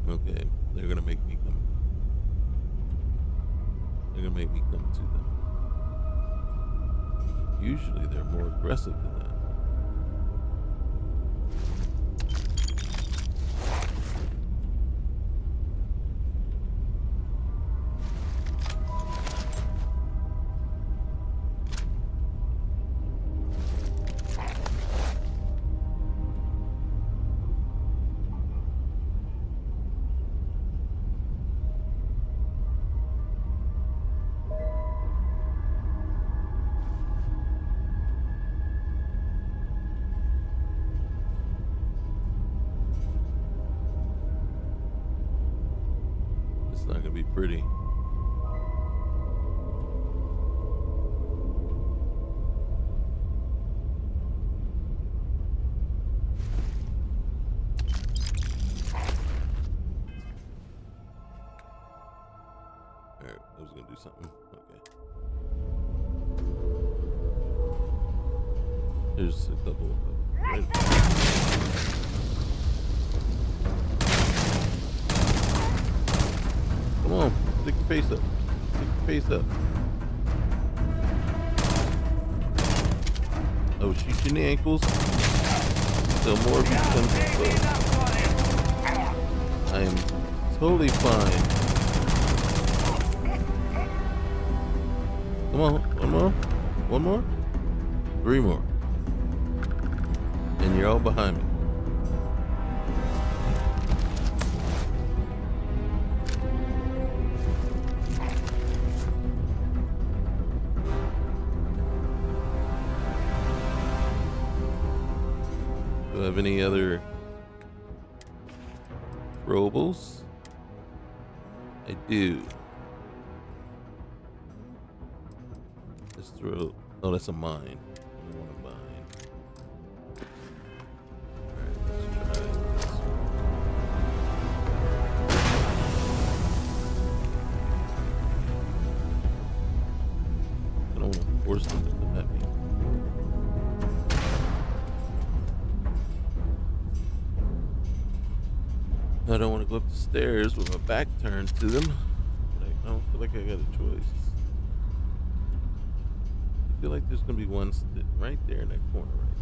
Okay, they're gonna make me come. They're gonna make me come to them. Usually they're more aggressive than that. It's not gonna be pretty. Alright, I was gonna do something. Okay. There's a couple of them. Right. Come on, stick your face up. Stick your face up. Oh, shoot you in the ankles. So more of you come close. I am totally fine. Come on, one more. One more. 3 more. And you're all behind me. Do I have any other throwables? I do. Let's throw. Oh, that's a mine. I don't want a mine. Alright, let's try this. I don't want to force them to come at me. I don't want to go up the stairs with my back turned to them. Like, I don't feel like I got a choice. I feel like there's gonna be one sitting right there in that corner right now.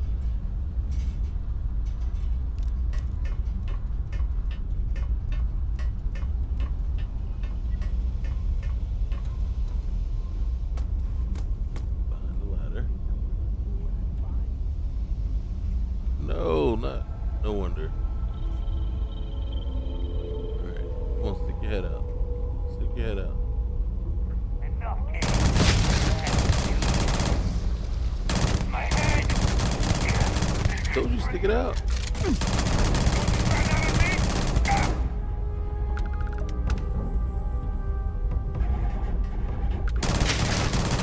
stick it out.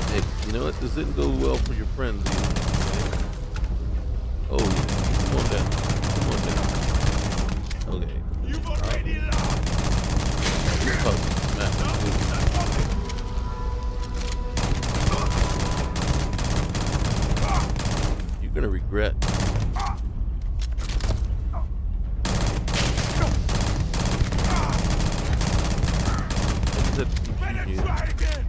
Hey, you know what? This didn't go well for your friends either. Oh yeah. Come on down. Come on down. Okay. You've already lost. Oh, Matt, you're gonna regret. Better try again.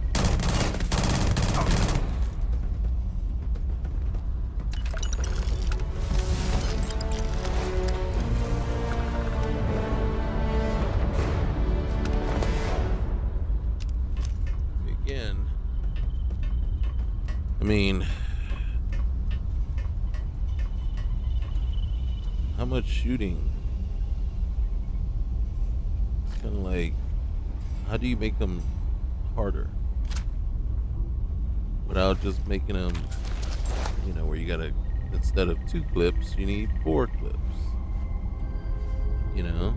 Again. I mean, how much shooting? It's kind of like, how do you make them harder without just making them, where you gotta, instead of 2 clips, you need 4 clips, you know?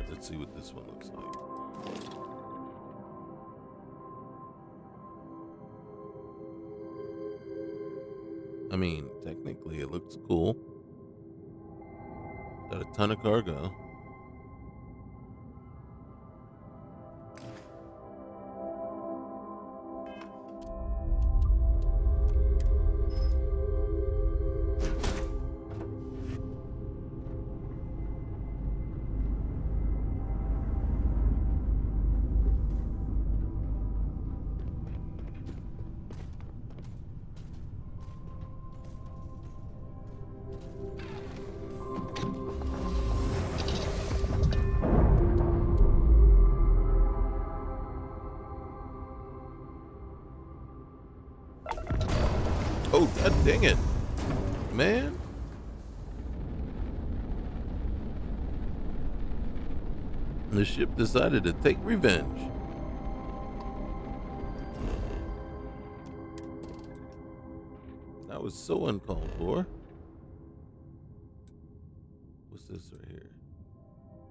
Let's see what this one looks like. I mean, technically it looks cool. Got a ton of cargo. Oh, god dang it, man. The ship decided to take revenge. That was so uncalled for. What's this right here?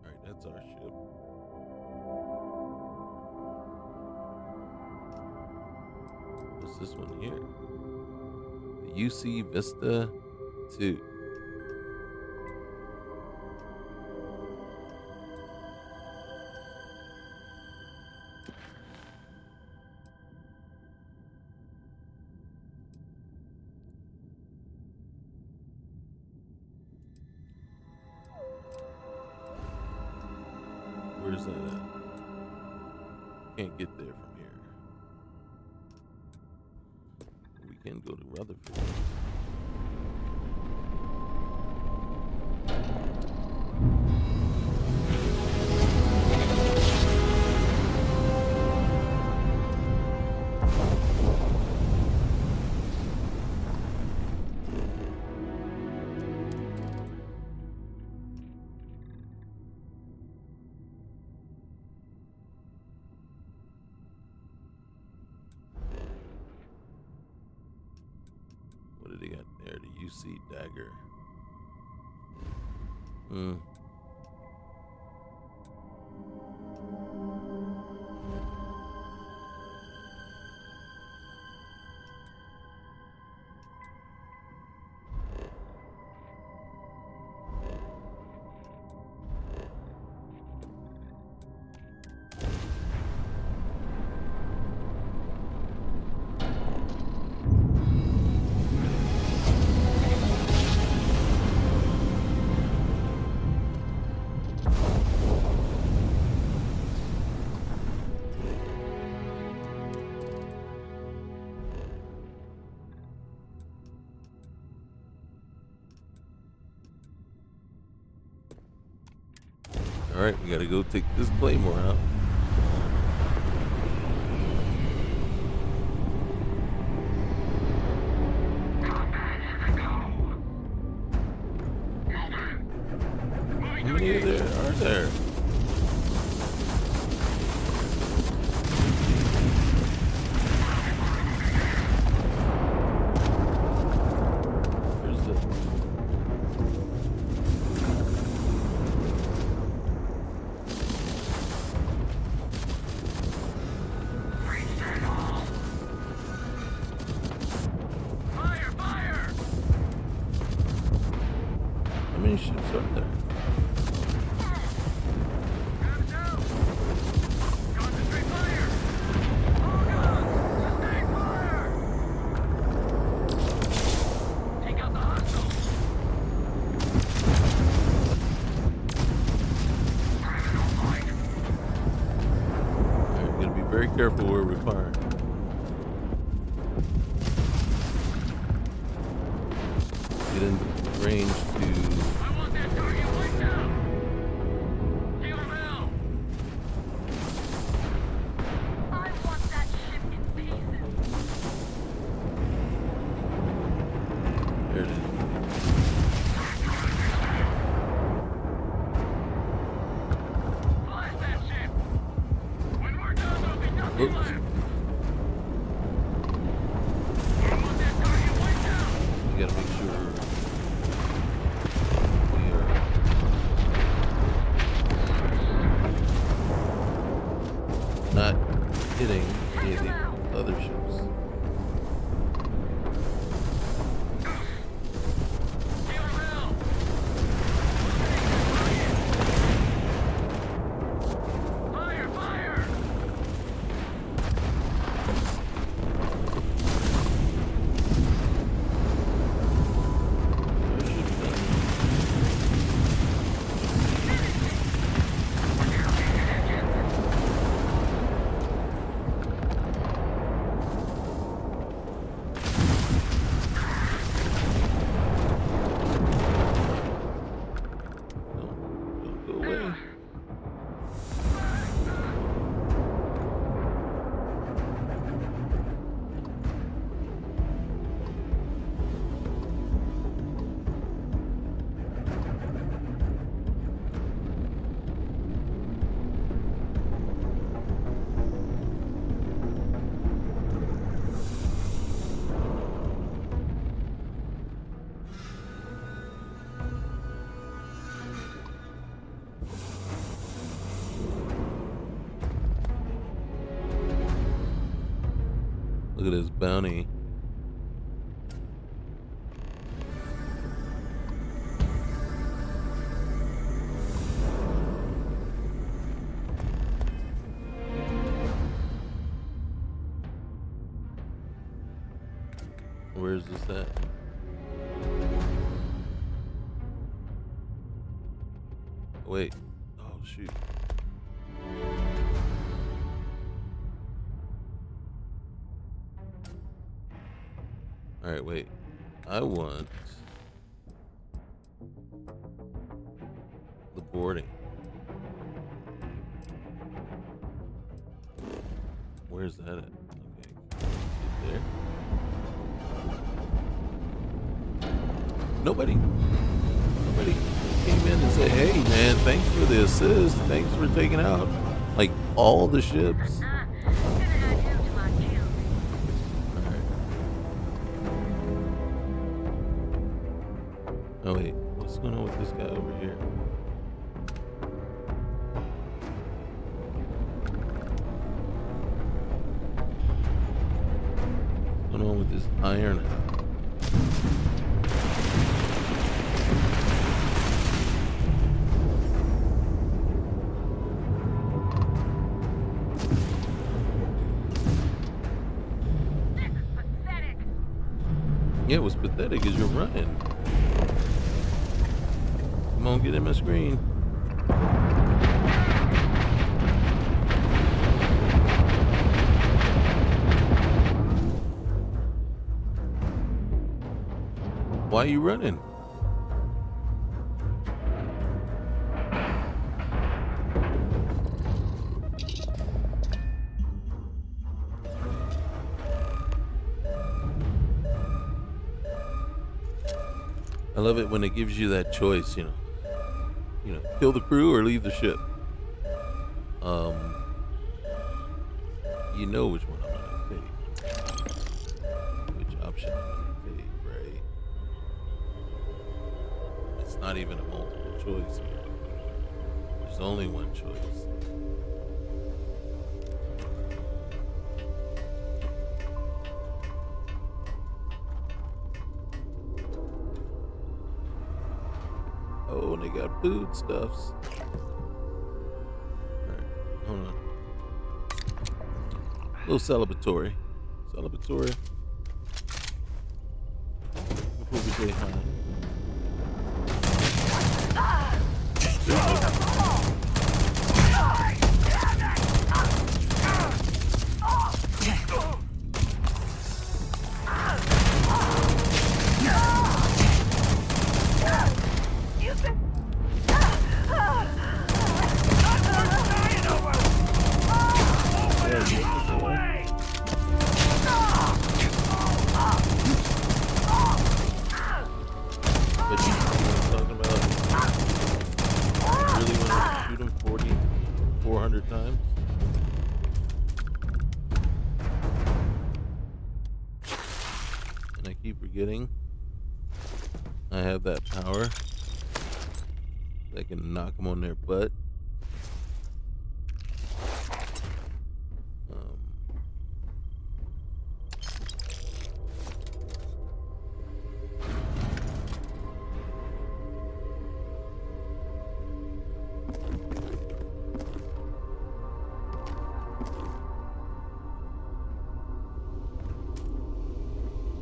Alright, that's our ship. What's this one here? The UC Vista 2. Where's that at? Can't get there from here. We can go to Rutherford. What do they got there? The UC Dagger. All right, we gotta go take this claymore out. How many of there are there? Where's the... Fire! Fire! How many ships are there? Grab down! Concentrate fire! All guns! Sustain fire! Take out the hostiles! All right, we gotta be very careful where we fire. Get in range to... I want that target wiped out! Kill him now! I want that ship in pieces. There it is. Blast that ship! When we're done, there'll be nothing Oops. left! I want that target wiped out! We gotta make sure we are... not hitting any of the other ships. Kill him now! Fire! Fire! There should be none. Don't go away. Look at this bounty. Where's this at? Wait. Oh, shoot. All right, wait. I want the boarding. Where's that at? Okay. Get there. Nobody came in and said, "Hey, man, thanks for the assist. Thanks for taking out like all the ships." I'm gonna add you to my kill. All right. Oh wait, what's going on with this guy over here? What's going on with this iron house? This is pathetic. Yeah, it was pathetic as you're running. Come on, get in my screen. Why are you running? love it when it gives you that choice, kill the crew or leave the ship. Um, you know which one I'm gonna take. Which option I'm gonna take, right? It's not even a multiple choice here. There's only one choice. Oh, and they got foodstuffs. Alright, hold on. A little celebratory. Before we say hi. But you know what I'm talking about? You really want to shoot him 400 times? And I keep forgetting I have that power that can knock them on their butt.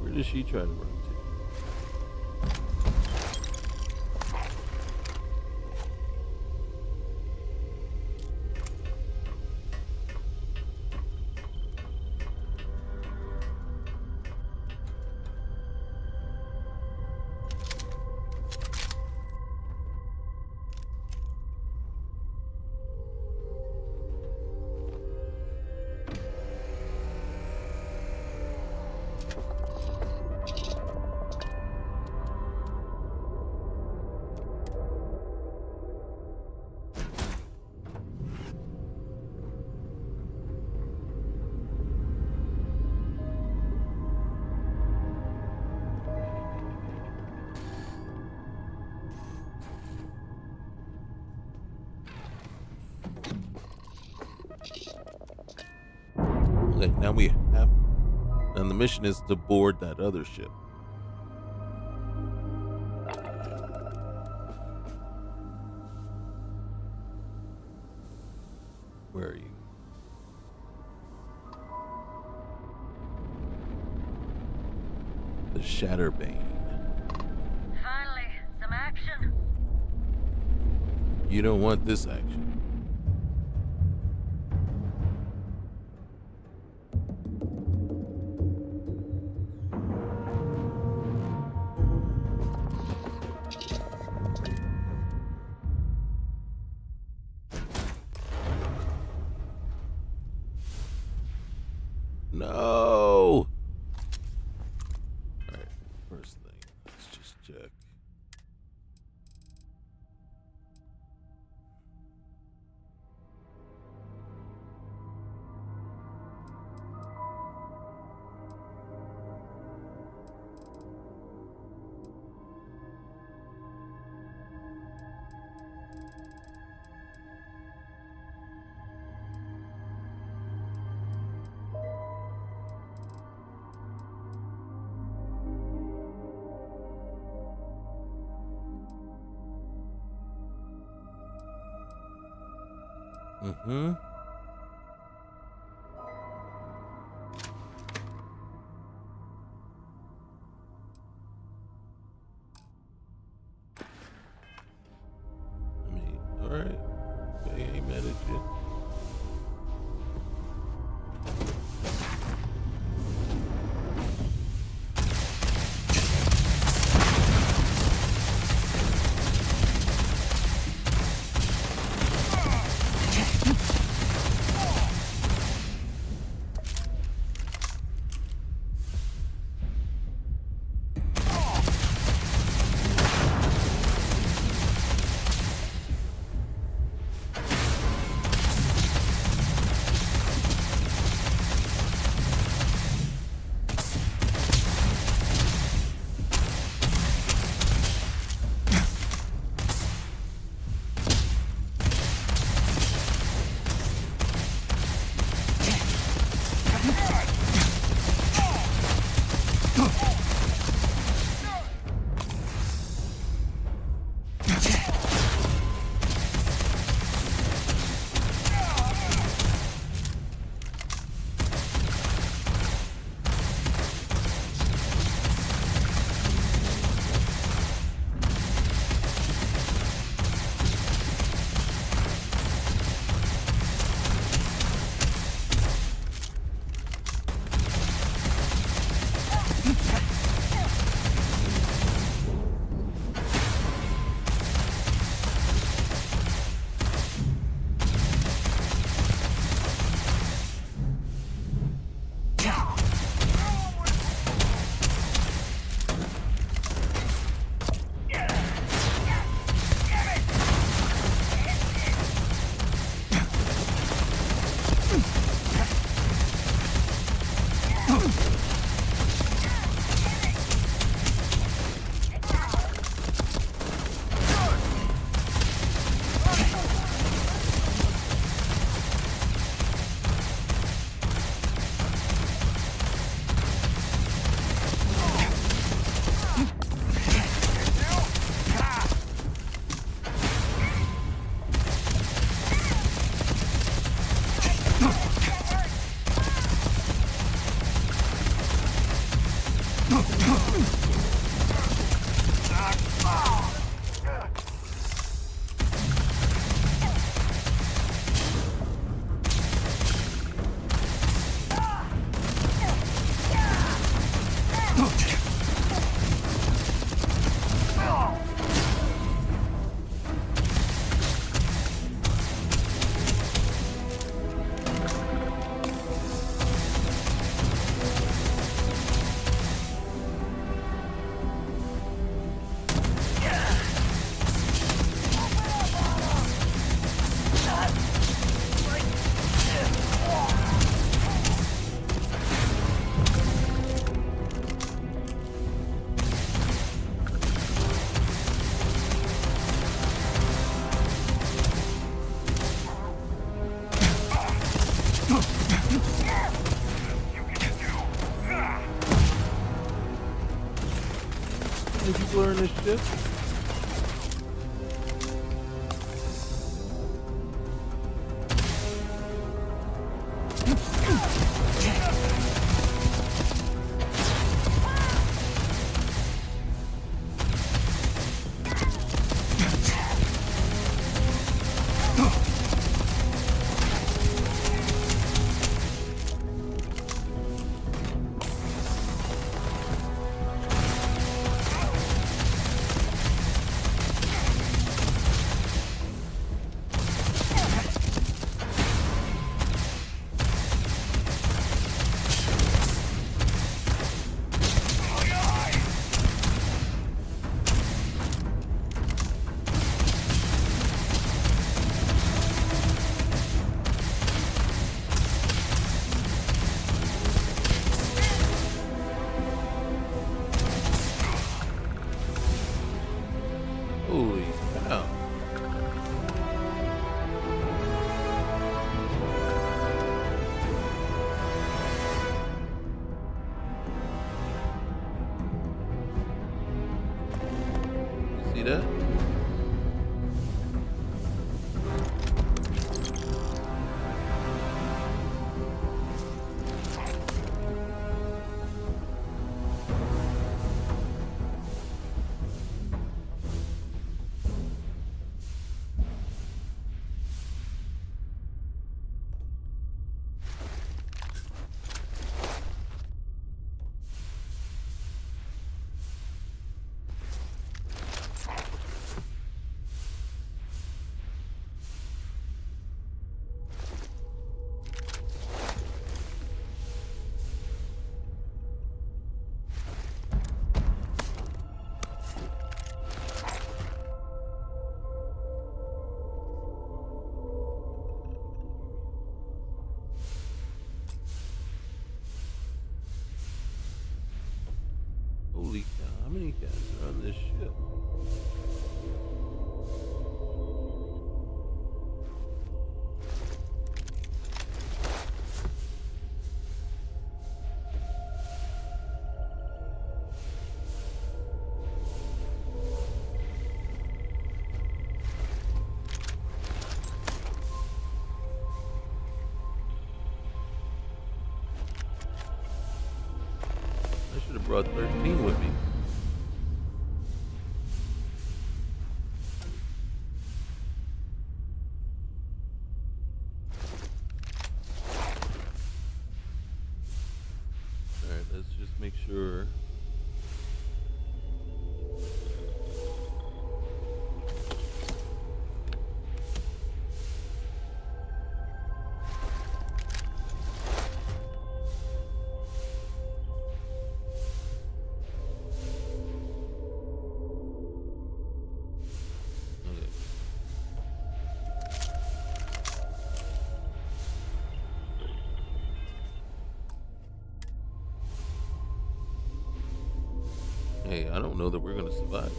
Where does she try to run to? Okay, now we have, and the mission is to board that other ship. Where are you? The Shatterbane. Finally, some action. You don't want this action. No. All right. First thing, let's just check. Mm-hmm. I mean, all right. Okay, ain't mad at you. Did you learn this shit? Holy cow. You see that? Holy cow, how many guys are on this ship? brought 13 with me. Alright, let's just make sure. Hey, I don't know that we're gonna survive this.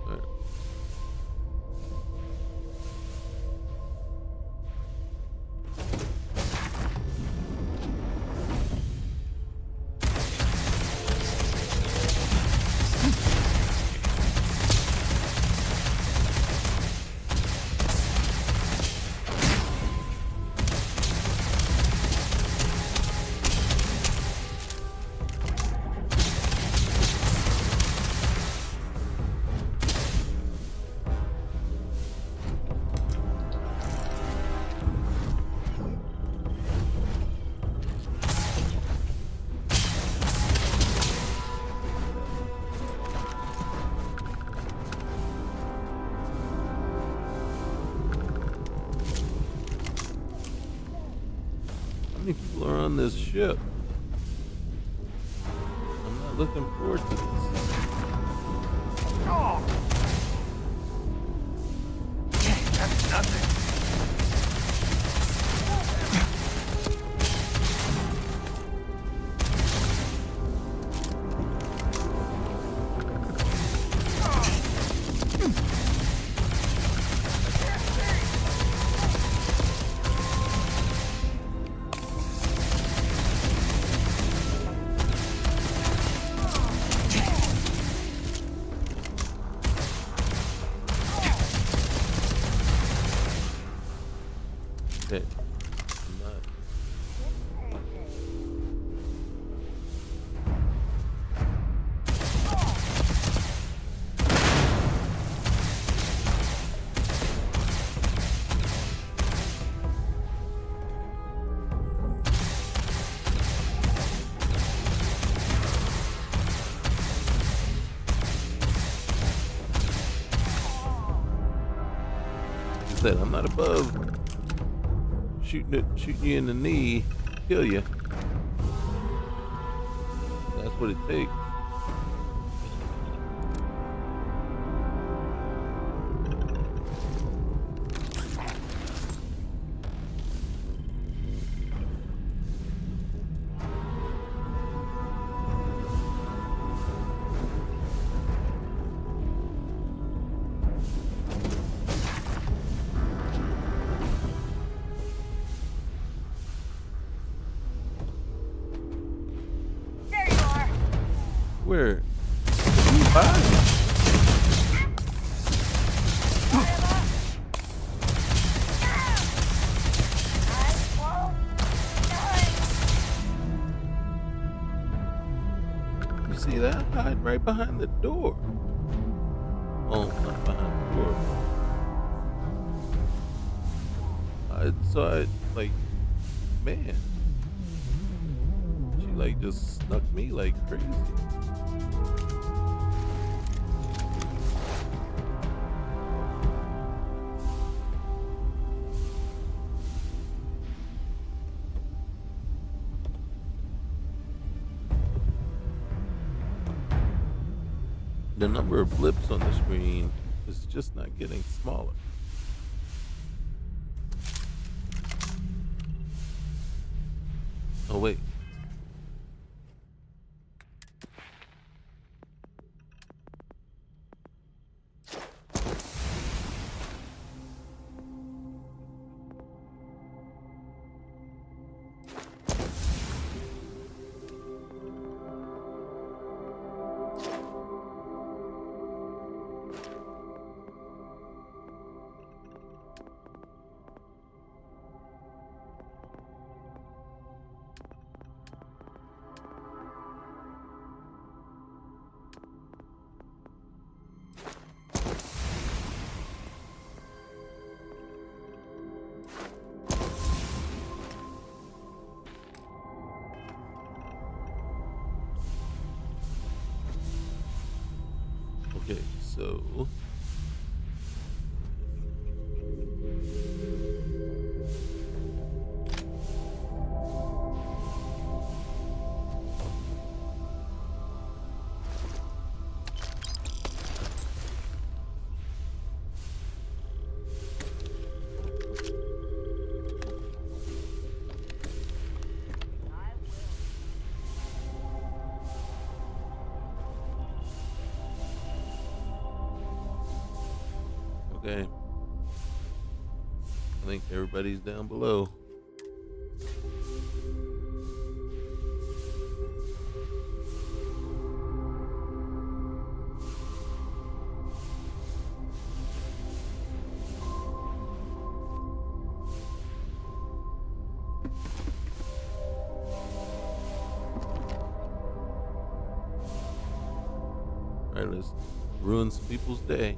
Alright. How many people are on this ship? I'm not looking forward to this. That's nothing. Okay. I'm not. Like I said, I'm not above shooting you in the knee, kill you. That's what it takes. There you are. Where? Bye. You see that? Hide right behind the door. Oh, not behind the door. Like, man. She like just snuck me like crazy. The number of blips on the screen is just not getting smaller. Oh wait. So okay, I think everybody's down below. All right, let's ruin some people's day.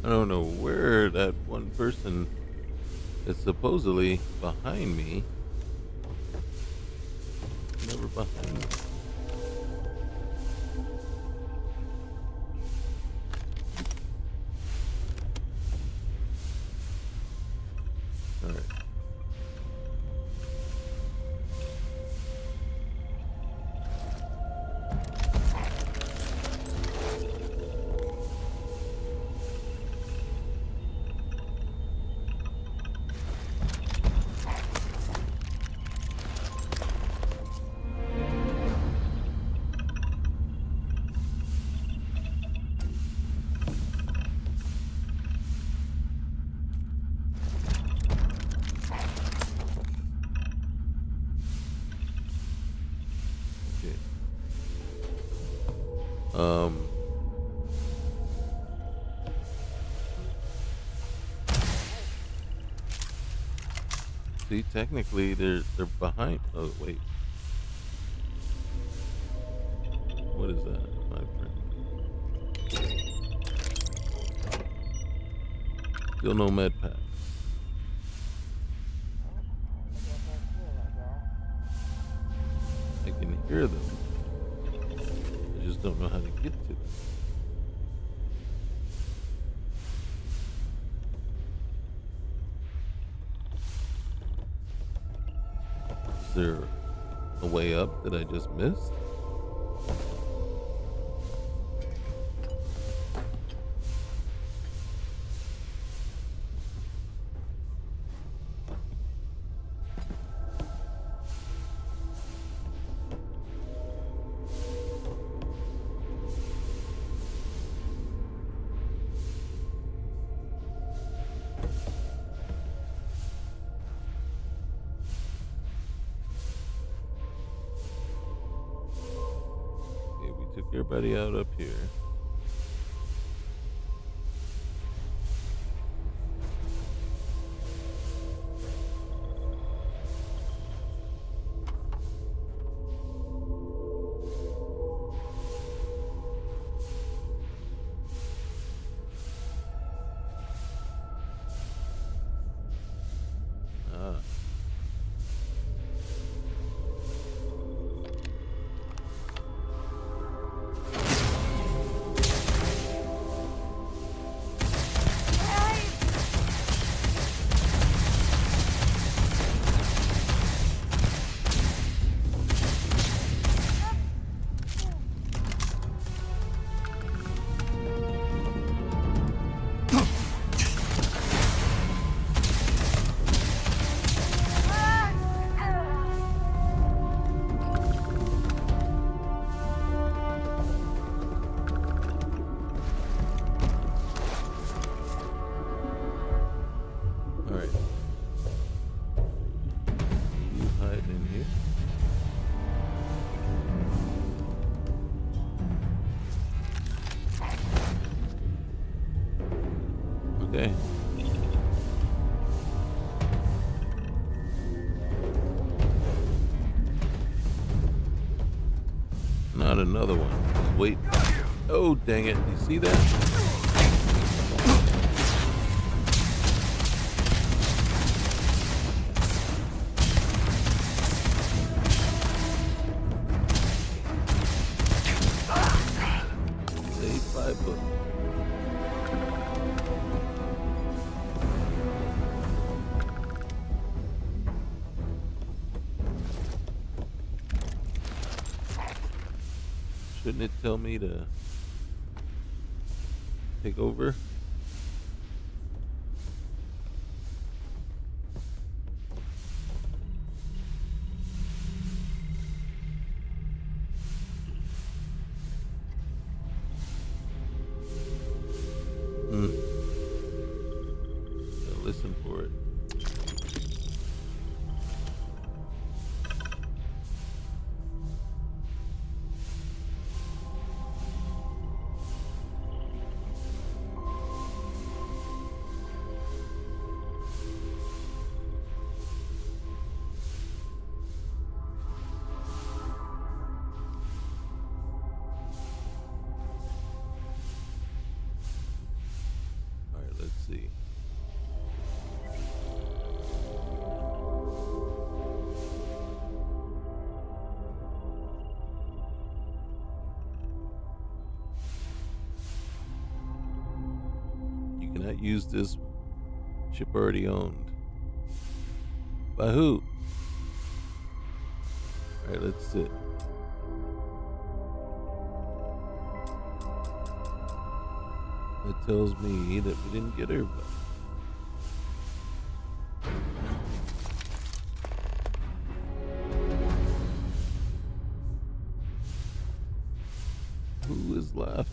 I don't know where that one person is supposedly behind me. Never behind me. All right. Okay. Um. See, technically, they're behind. Oh wait, what is that, my friend? Still no med pack. I can hear them. I just don't know how to get to them. Is there a way up that I just missed? Okay, we took everybody out up here. Ah. All right. You hide in here. Okay. Not another one. Just wait. Oh, dang it. You see that? Saved by a book. Shouldn't it tell me to take over? Hmm. Gotta listen for it. see. You cannot use this ship already owned. By who? Alright, let's sit. That tells me that we didn't get everybody. Who is left?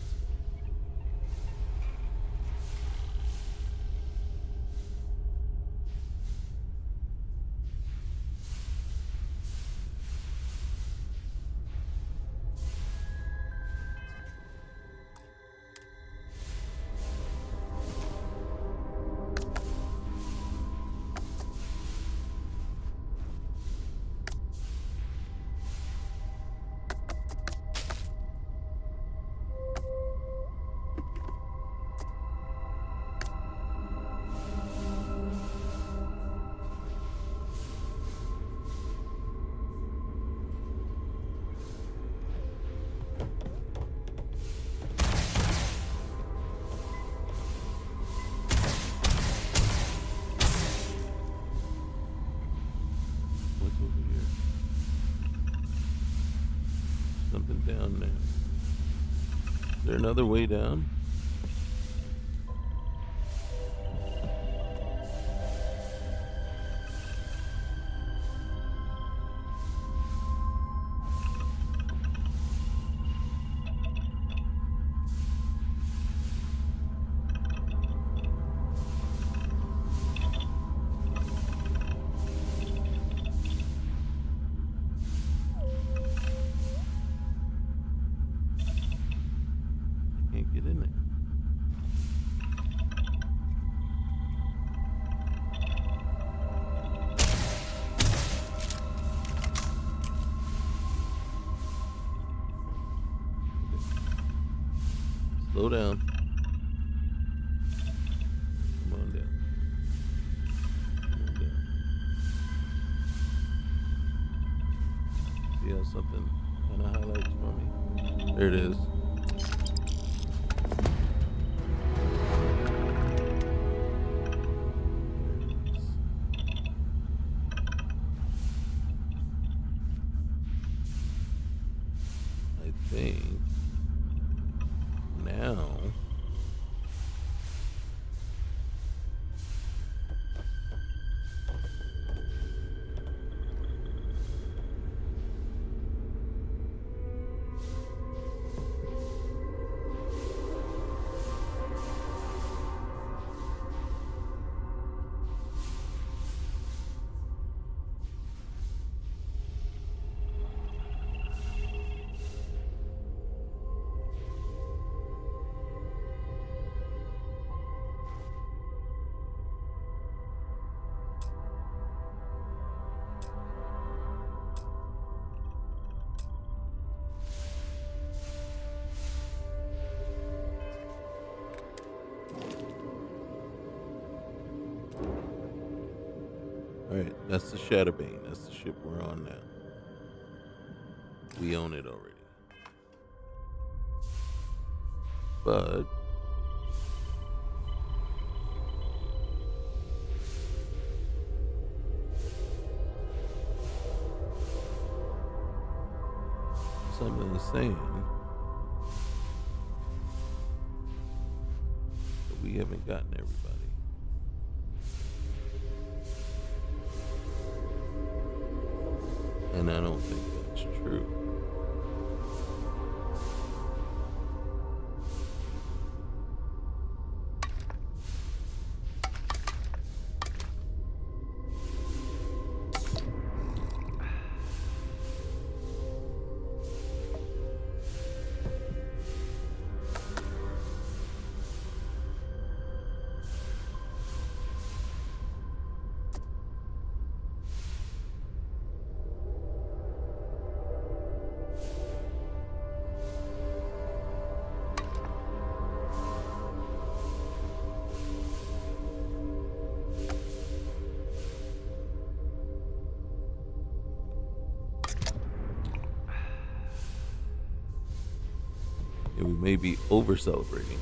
What's over here? Something down there. Is there another way down? Can't get in there. Slow down. Come on down. Come on down. See how something kind of highlights for me? There it is. I think now Alright, that's the Shatterbane. That's the ship we're on now. We own it already. But something is saying that we haven't gotten everybody. And I don't think that's true. Yeah, we may be over celebrating.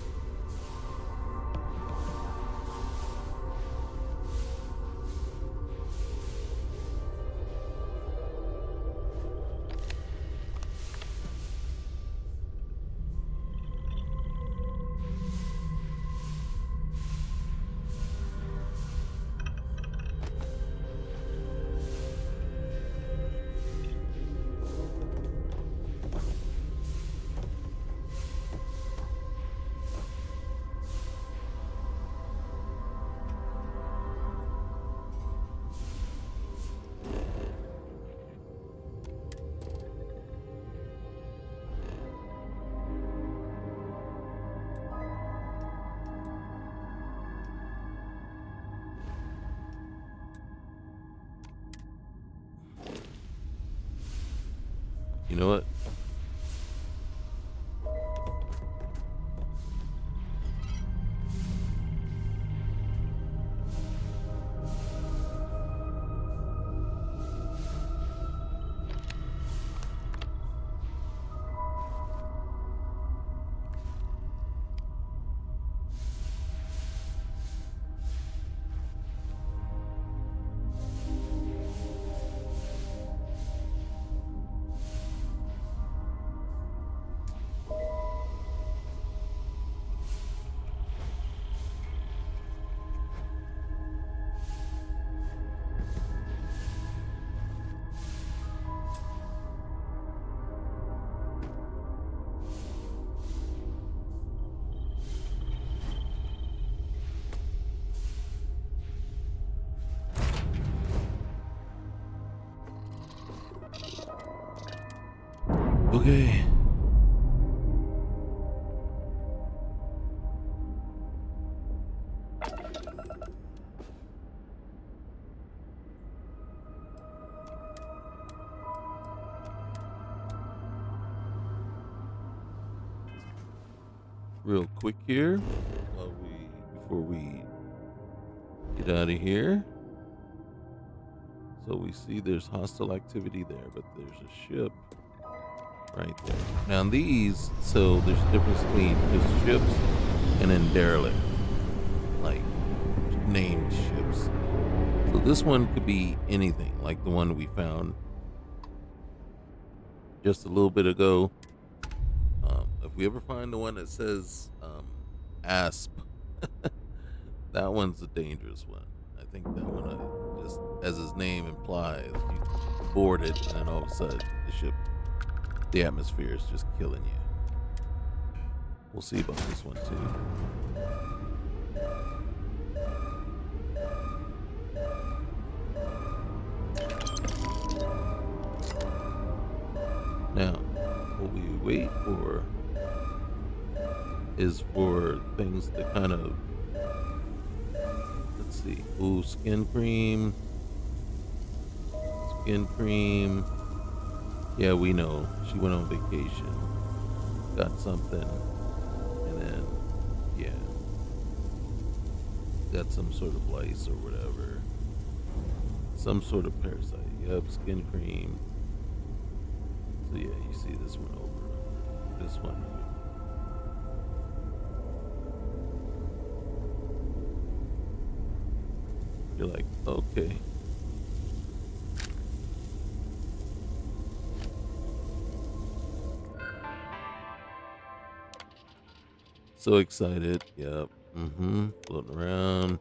You know what? Okay. Real quick here, before we get out of here. So we see there's hostile activity there, but there's a ship right there. Now these, so there's a difference between just ships and then derelict, like named ships. So this one could be anything, like the one we found just a little bit ago. If we ever find the one that says ASP, that one's a dangerous one. I think that one, just as his name implies, you board it, and then all of a sudden the atmosphere is just killing you. We'll see about this one too. Now, what we wait for is for things to kind of, let's see, ooh, skin cream. Yeah, we know. She went on vacation, got something, and then, yeah, got some sort of lice or whatever. Some sort of parasite. Yep, skin cream. So, yeah, you see this one over. This one. You're like, okay. So excited. Yep. Floating around.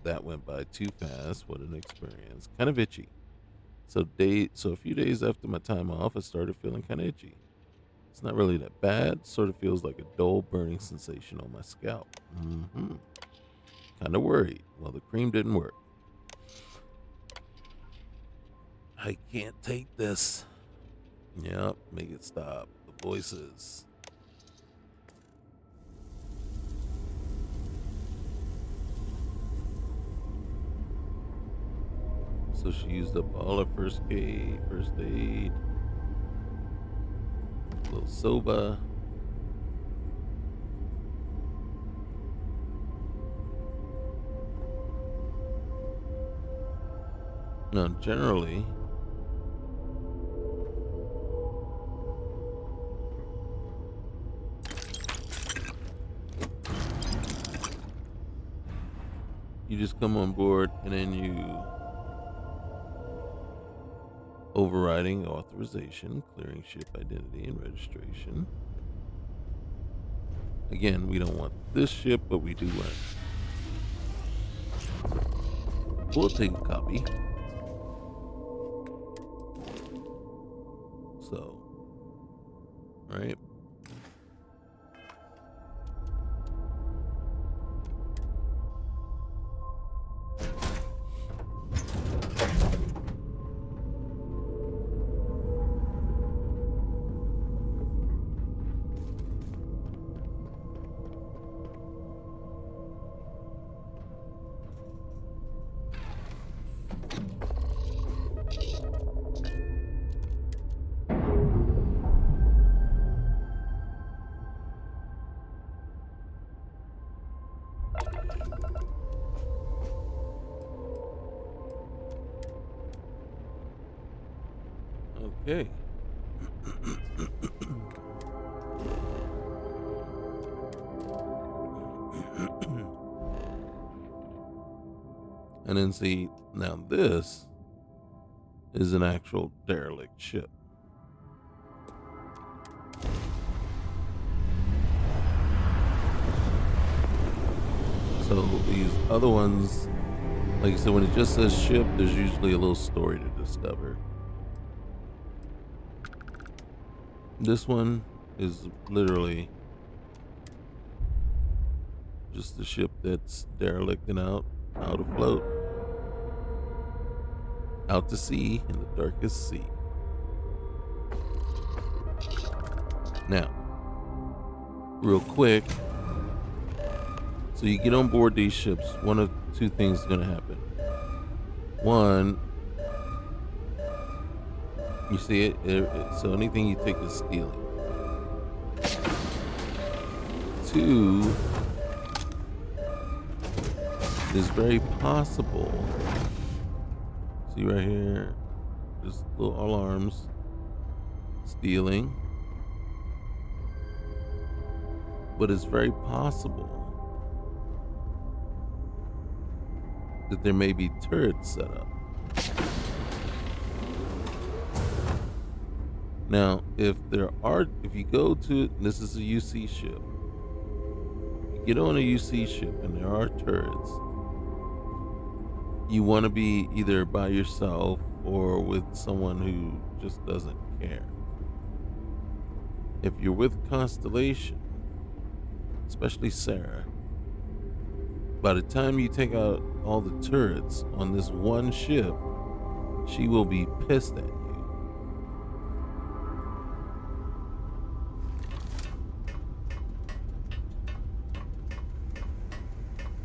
That went by too fast. What an experience. Kind of itchy. So a few days after my time off, I started feeling kind of itchy. It's not really that bad. Sort of feels like a dull burning sensation on my scalp. Kind of worried. Well, the cream didn't work. I can't take this. Yep, make it stop. The voices. So she used up all her first aid. A little soba. Now, generally, You just come on board and then you overriding authorization, clearing ship identity and registration. Again, we don't want this ship, but we do want. We'll take a copy. So, right. Okay. And then see, now this is an actual derelict ship. So these other ones, like I said, when it just says ship, there's usually a little story to discover. This one is literally just a ship that's derelict and out afloat, out to sea in the darkest sea. Now, real quick, so you get on board these ships, one of two things is going to happen. One, you see so anything you take is stealing. Two, it's very possible, see right here, just little alarms, stealing, but it's very possible that there may be turrets set up. Now, if you go to, this is a UC ship, you get on a UC ship and there are turrets, you want to be either by yourself or with someone who just doesn't care. If you're with Constellation, especially Sarah, by the time you take out all the turrets on this one ship, she will be pissed at you.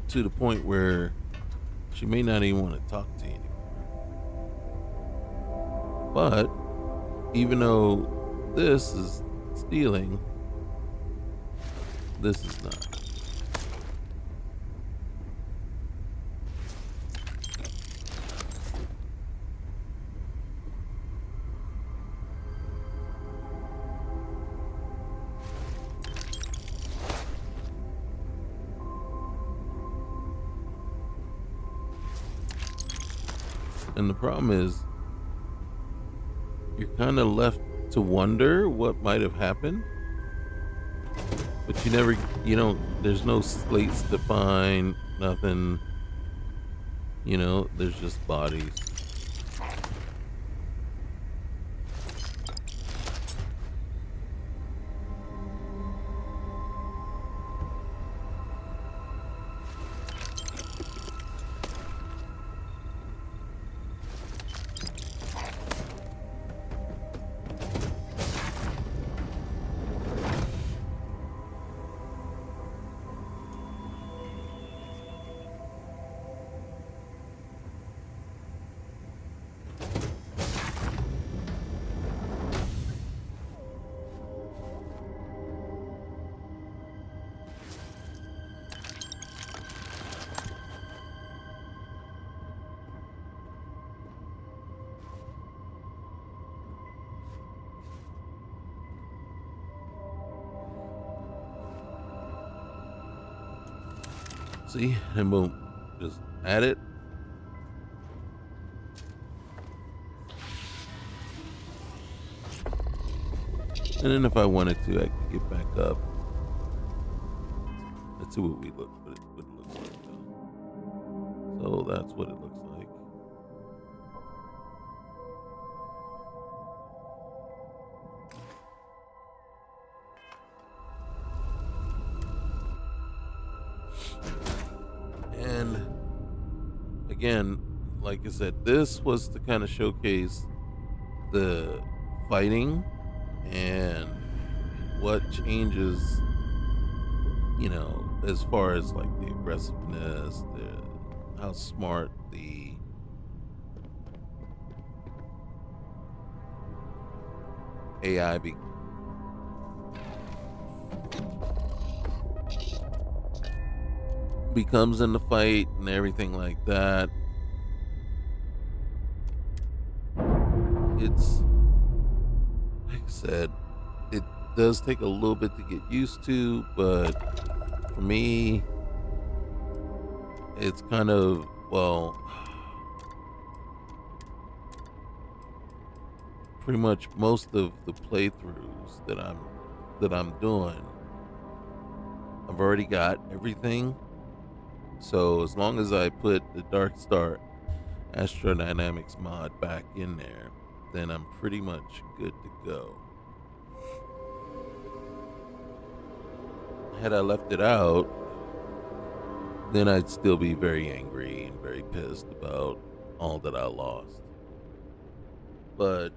To the point where she may not even want to talk to you anymore. But even though this is stealing, this is not. And the problem is, you're kind of left to wonder what might have happened, but there's no slates to find, nothing, there's just bodies. See, and boom, just at it. And then if I wanted to, I could get back up. Let's see what what it looks like though. So that's what it looks like. And again, like I said, this was to kind of showcase the fighting and what changes, as far as like the aggressiveness, how smart the AI becomes in the fight and everything like that. It's like I said, it does take a little bit to get used to, but for me, it's kind of, well, pretty much most of the playthroughs that I'm doing, I've already got everything. So as long as I put the Darkstar Astrodynamics mod back in there, then I'm pretty much good to go. Had I left it out, then I'd still be very angry and very pissed about all that I lost. But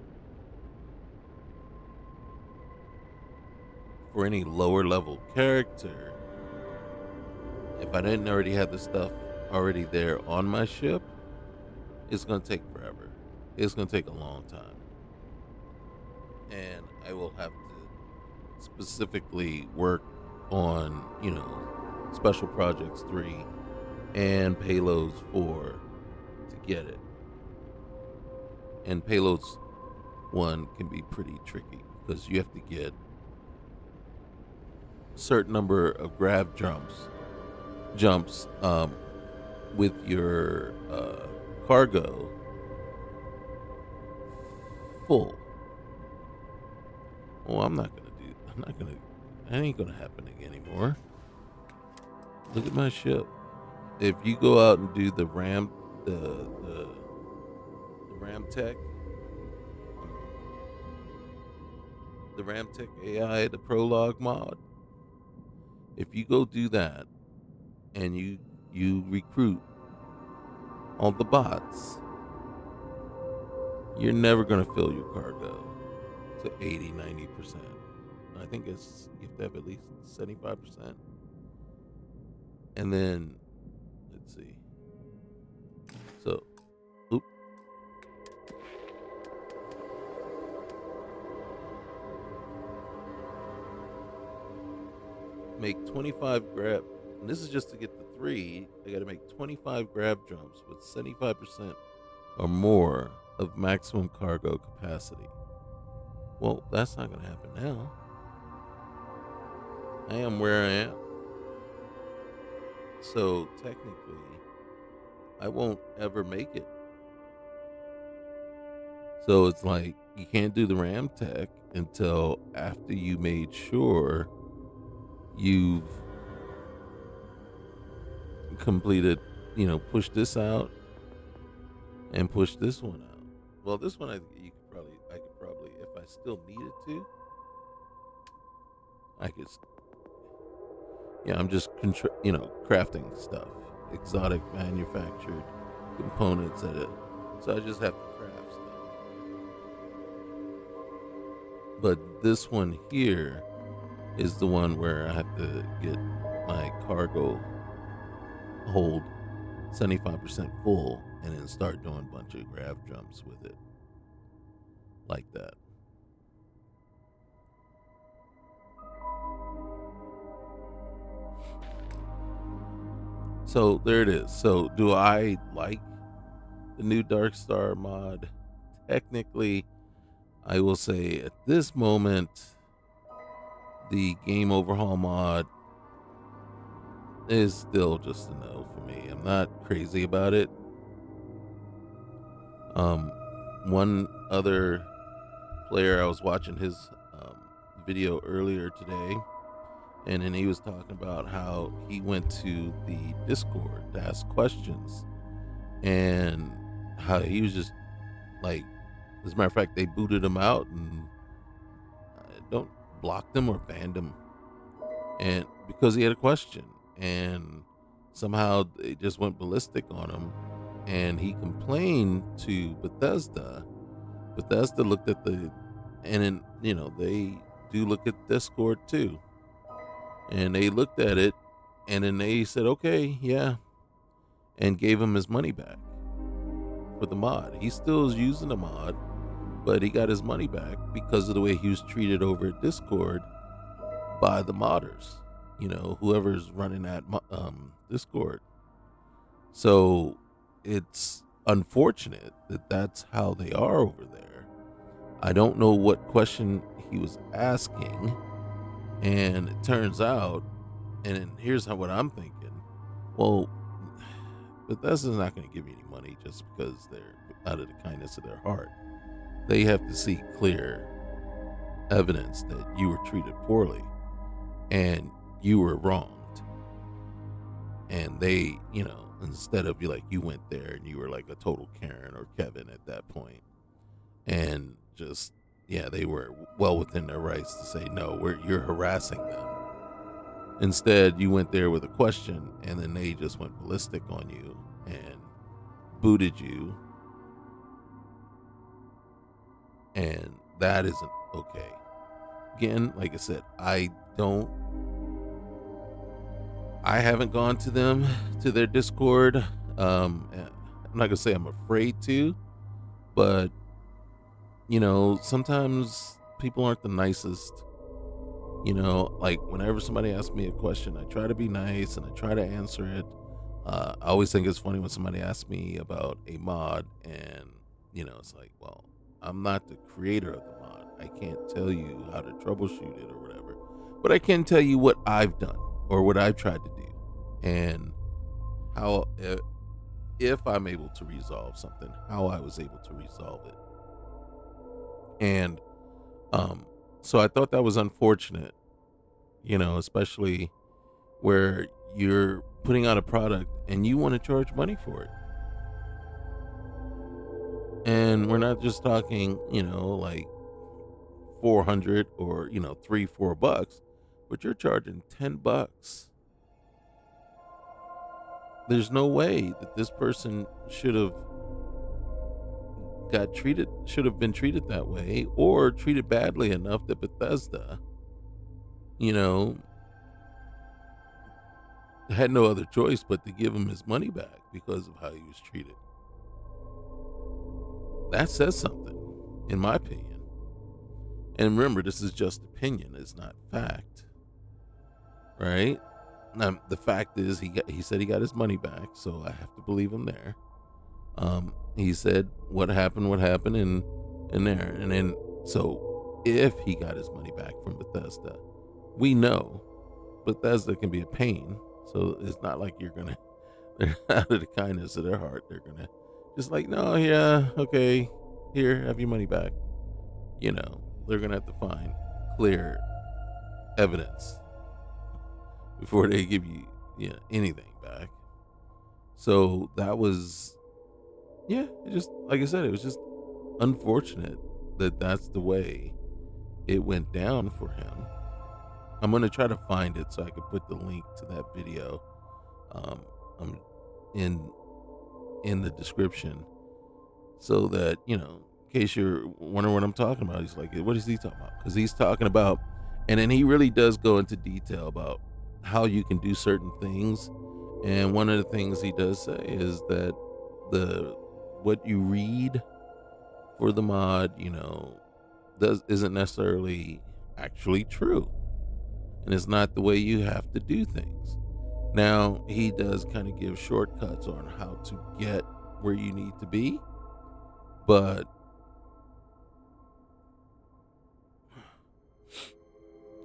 for any lower level character, if I didn't already have the stuff already there on my ship, it's going to take forever. It's going to take a long time. And I will have to specifically work on, Special Projects 3 and Payloads 4 to get it. And Payloads 1 can be pretty tricky because you have to get a certain number of grab jumps with your cargo full. Well, that ain't gonna happen anymore. Look at my ship. If you go out and do the ram tech, the ram tech AI, the prologue mod, if you go do that and you recruit all the bots, you're never going to fill your cargo to 80-90%. I think you have to have at least 75%. And then let's see, so make 25 grab, and this is just to get the 3. I got to make 25 grab jumps with 75% or more of maximum cargo capacity. Well, that's not going to happen now. I am where I am. So technically, I won't ever make it. So it's like you can't do the RAM tech until after you made sure you've completed, push this out and push this one out. Well, this one I could probably, if I still needed to, I could. Yeah, I'm just crafting stuff, exotic manufactured components at it. So I just have to craft stuff. But this one here is the one where I have to get my cargo hold 75% full and then start doing a bunch of grab jumps with it. Like that. So there it is. So do I like the new Darkstar mod? Technically, I will say at this moment, the game overhaul mod is still just a no for me. I'm not crazy about it. Um, One other player, I was watching his video earlier today, and then he was talking about how he went to the Discord to ask questions, and how he was just like, as a matter of fact, they booted him out and don't blocked him or banned him, and because he had a question, and somehow they just went ballistic on him, and he complained to Bethesda. Bethesda looked at the, and then they do look at Discord too, and they looked at it, and then they said, okay, yeah, and gave him his money back for the mod. He still is using the mod, but he got his money back because of the way he was treated over at Discord by the modders. Whoever's running that Discord. So it's unfortunate that that's how they are over there. I don't know what question he was asking, and it turns out, and here's what I'm thinking. Well, Bethesda's not going to give you any money just because they're out of the kindness of their heart. They have to see clear evidence that you were treated poorly and you were wronged. And they, instead of you went there and you were like a total Karen or Kevin at that point, and just, yeah, they were well within their rights to say, no, you're harassing them. Instead, you went there with a question, and then they just went ballistic on you and booted you. And that isn't okay. Again, like I said, I haven't gone to their Discord. I'm not gonna say I'm afraid to, but sometimes people aren't the nicest. Like whenever somebody asks me a question, I try to be nice and I try to answer it. I always think it's funny when somebody asks me about a mod, and it's like, well, I'm not the creator of the mod. I can't tell you how to troubleshoot it or whatever, but I can tell you what I've done or what I've tried to do, and how, if I'm able to resolve something, how I was able to resolve it. And so I thought that was unfortunate, especially where you're putting out a product and you want to charge money for it. And we're not just talking, like 400 or, $3-4, but you're charging $10. There's no way that this person should have been treated that way, or treated badly enough that Bethesda, had no other choice but to give him his money back because of how he was treated. That says something, in my opinion. And remember, this is just opinion, it's not fact. Right? Now, the fact is, he said he got his money back, so I have to believe him there. He said what happened, in there. And then, so if he got his money back from Bethesda, we know Bethesda can be a pain. So it's not like they're out of the kindness of their heart, they're going to just like, no, yeah, okay, here, have your money back. They're going to have to find clear evidence before they give you, anything back. So that was, it just, like I said, it was just unfortunate that that's the way it went down for him. I'm going to try to find it so I can put the link to that video in the description, so that, in case you're wondering what I'm talking about. He's like, what is he talking about? Because he's talking about, and then he really does go into detail about how you can do certain things. And one of the things he does say is that what you read for the mod, isn't necessarily actually true, and it's not the way you have to do things. Now, he does kind of give shortcuts on how to get where you need to be, but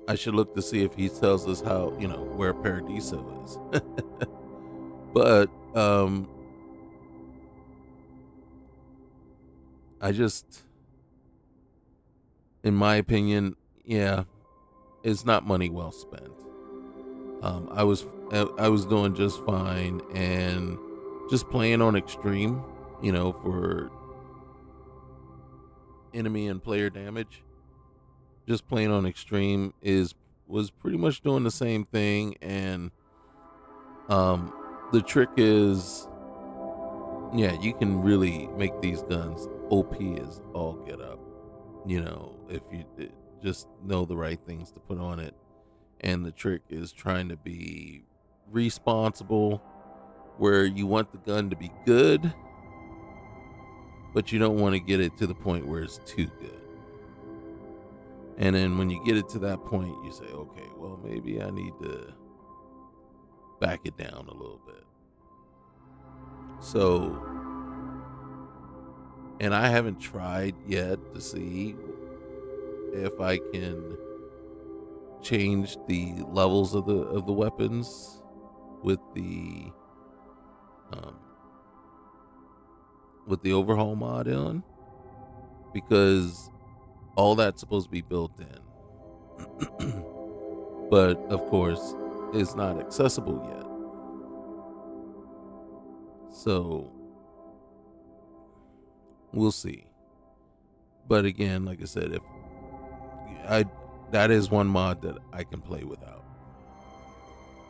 I should look to see if he tells us how, where Paradiso is. But I just, in my opinion, yeah, it's not money well spent. I was doing just fine and just playing on extreme, for enemy and player damage. Just playing on extreme was pretty much doing the same thing, and um the trick is, yeah, you can really make these guns OP as all get up, if you just know the right things to put on it. And the trick is trying to be responsible, where you want the gun to be good, but you don't want to get it to the point where it's too good. And then when you get it to that point, you say, okay, well, maybe I need to back it down a little bit. So, and I haven't tried yet to see if I can change the levels of the weapons with the overhaul mod on, because all that's supposed to be built in. But of course, it's not accessible yet. So we'll see. But again, like I said, if that is one mod that I can play without.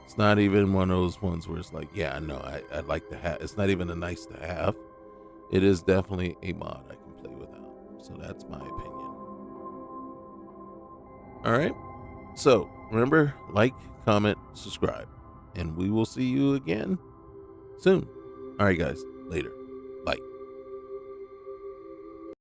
It's not even one of those ones where it's like, yeah, no, I'd like to have. It's not even a nice to have. It is definitely a mod I can play without. So that's my opinion. All right. So remember, like, comment, subscribe, and we will see you again soon. All right, guys. Later.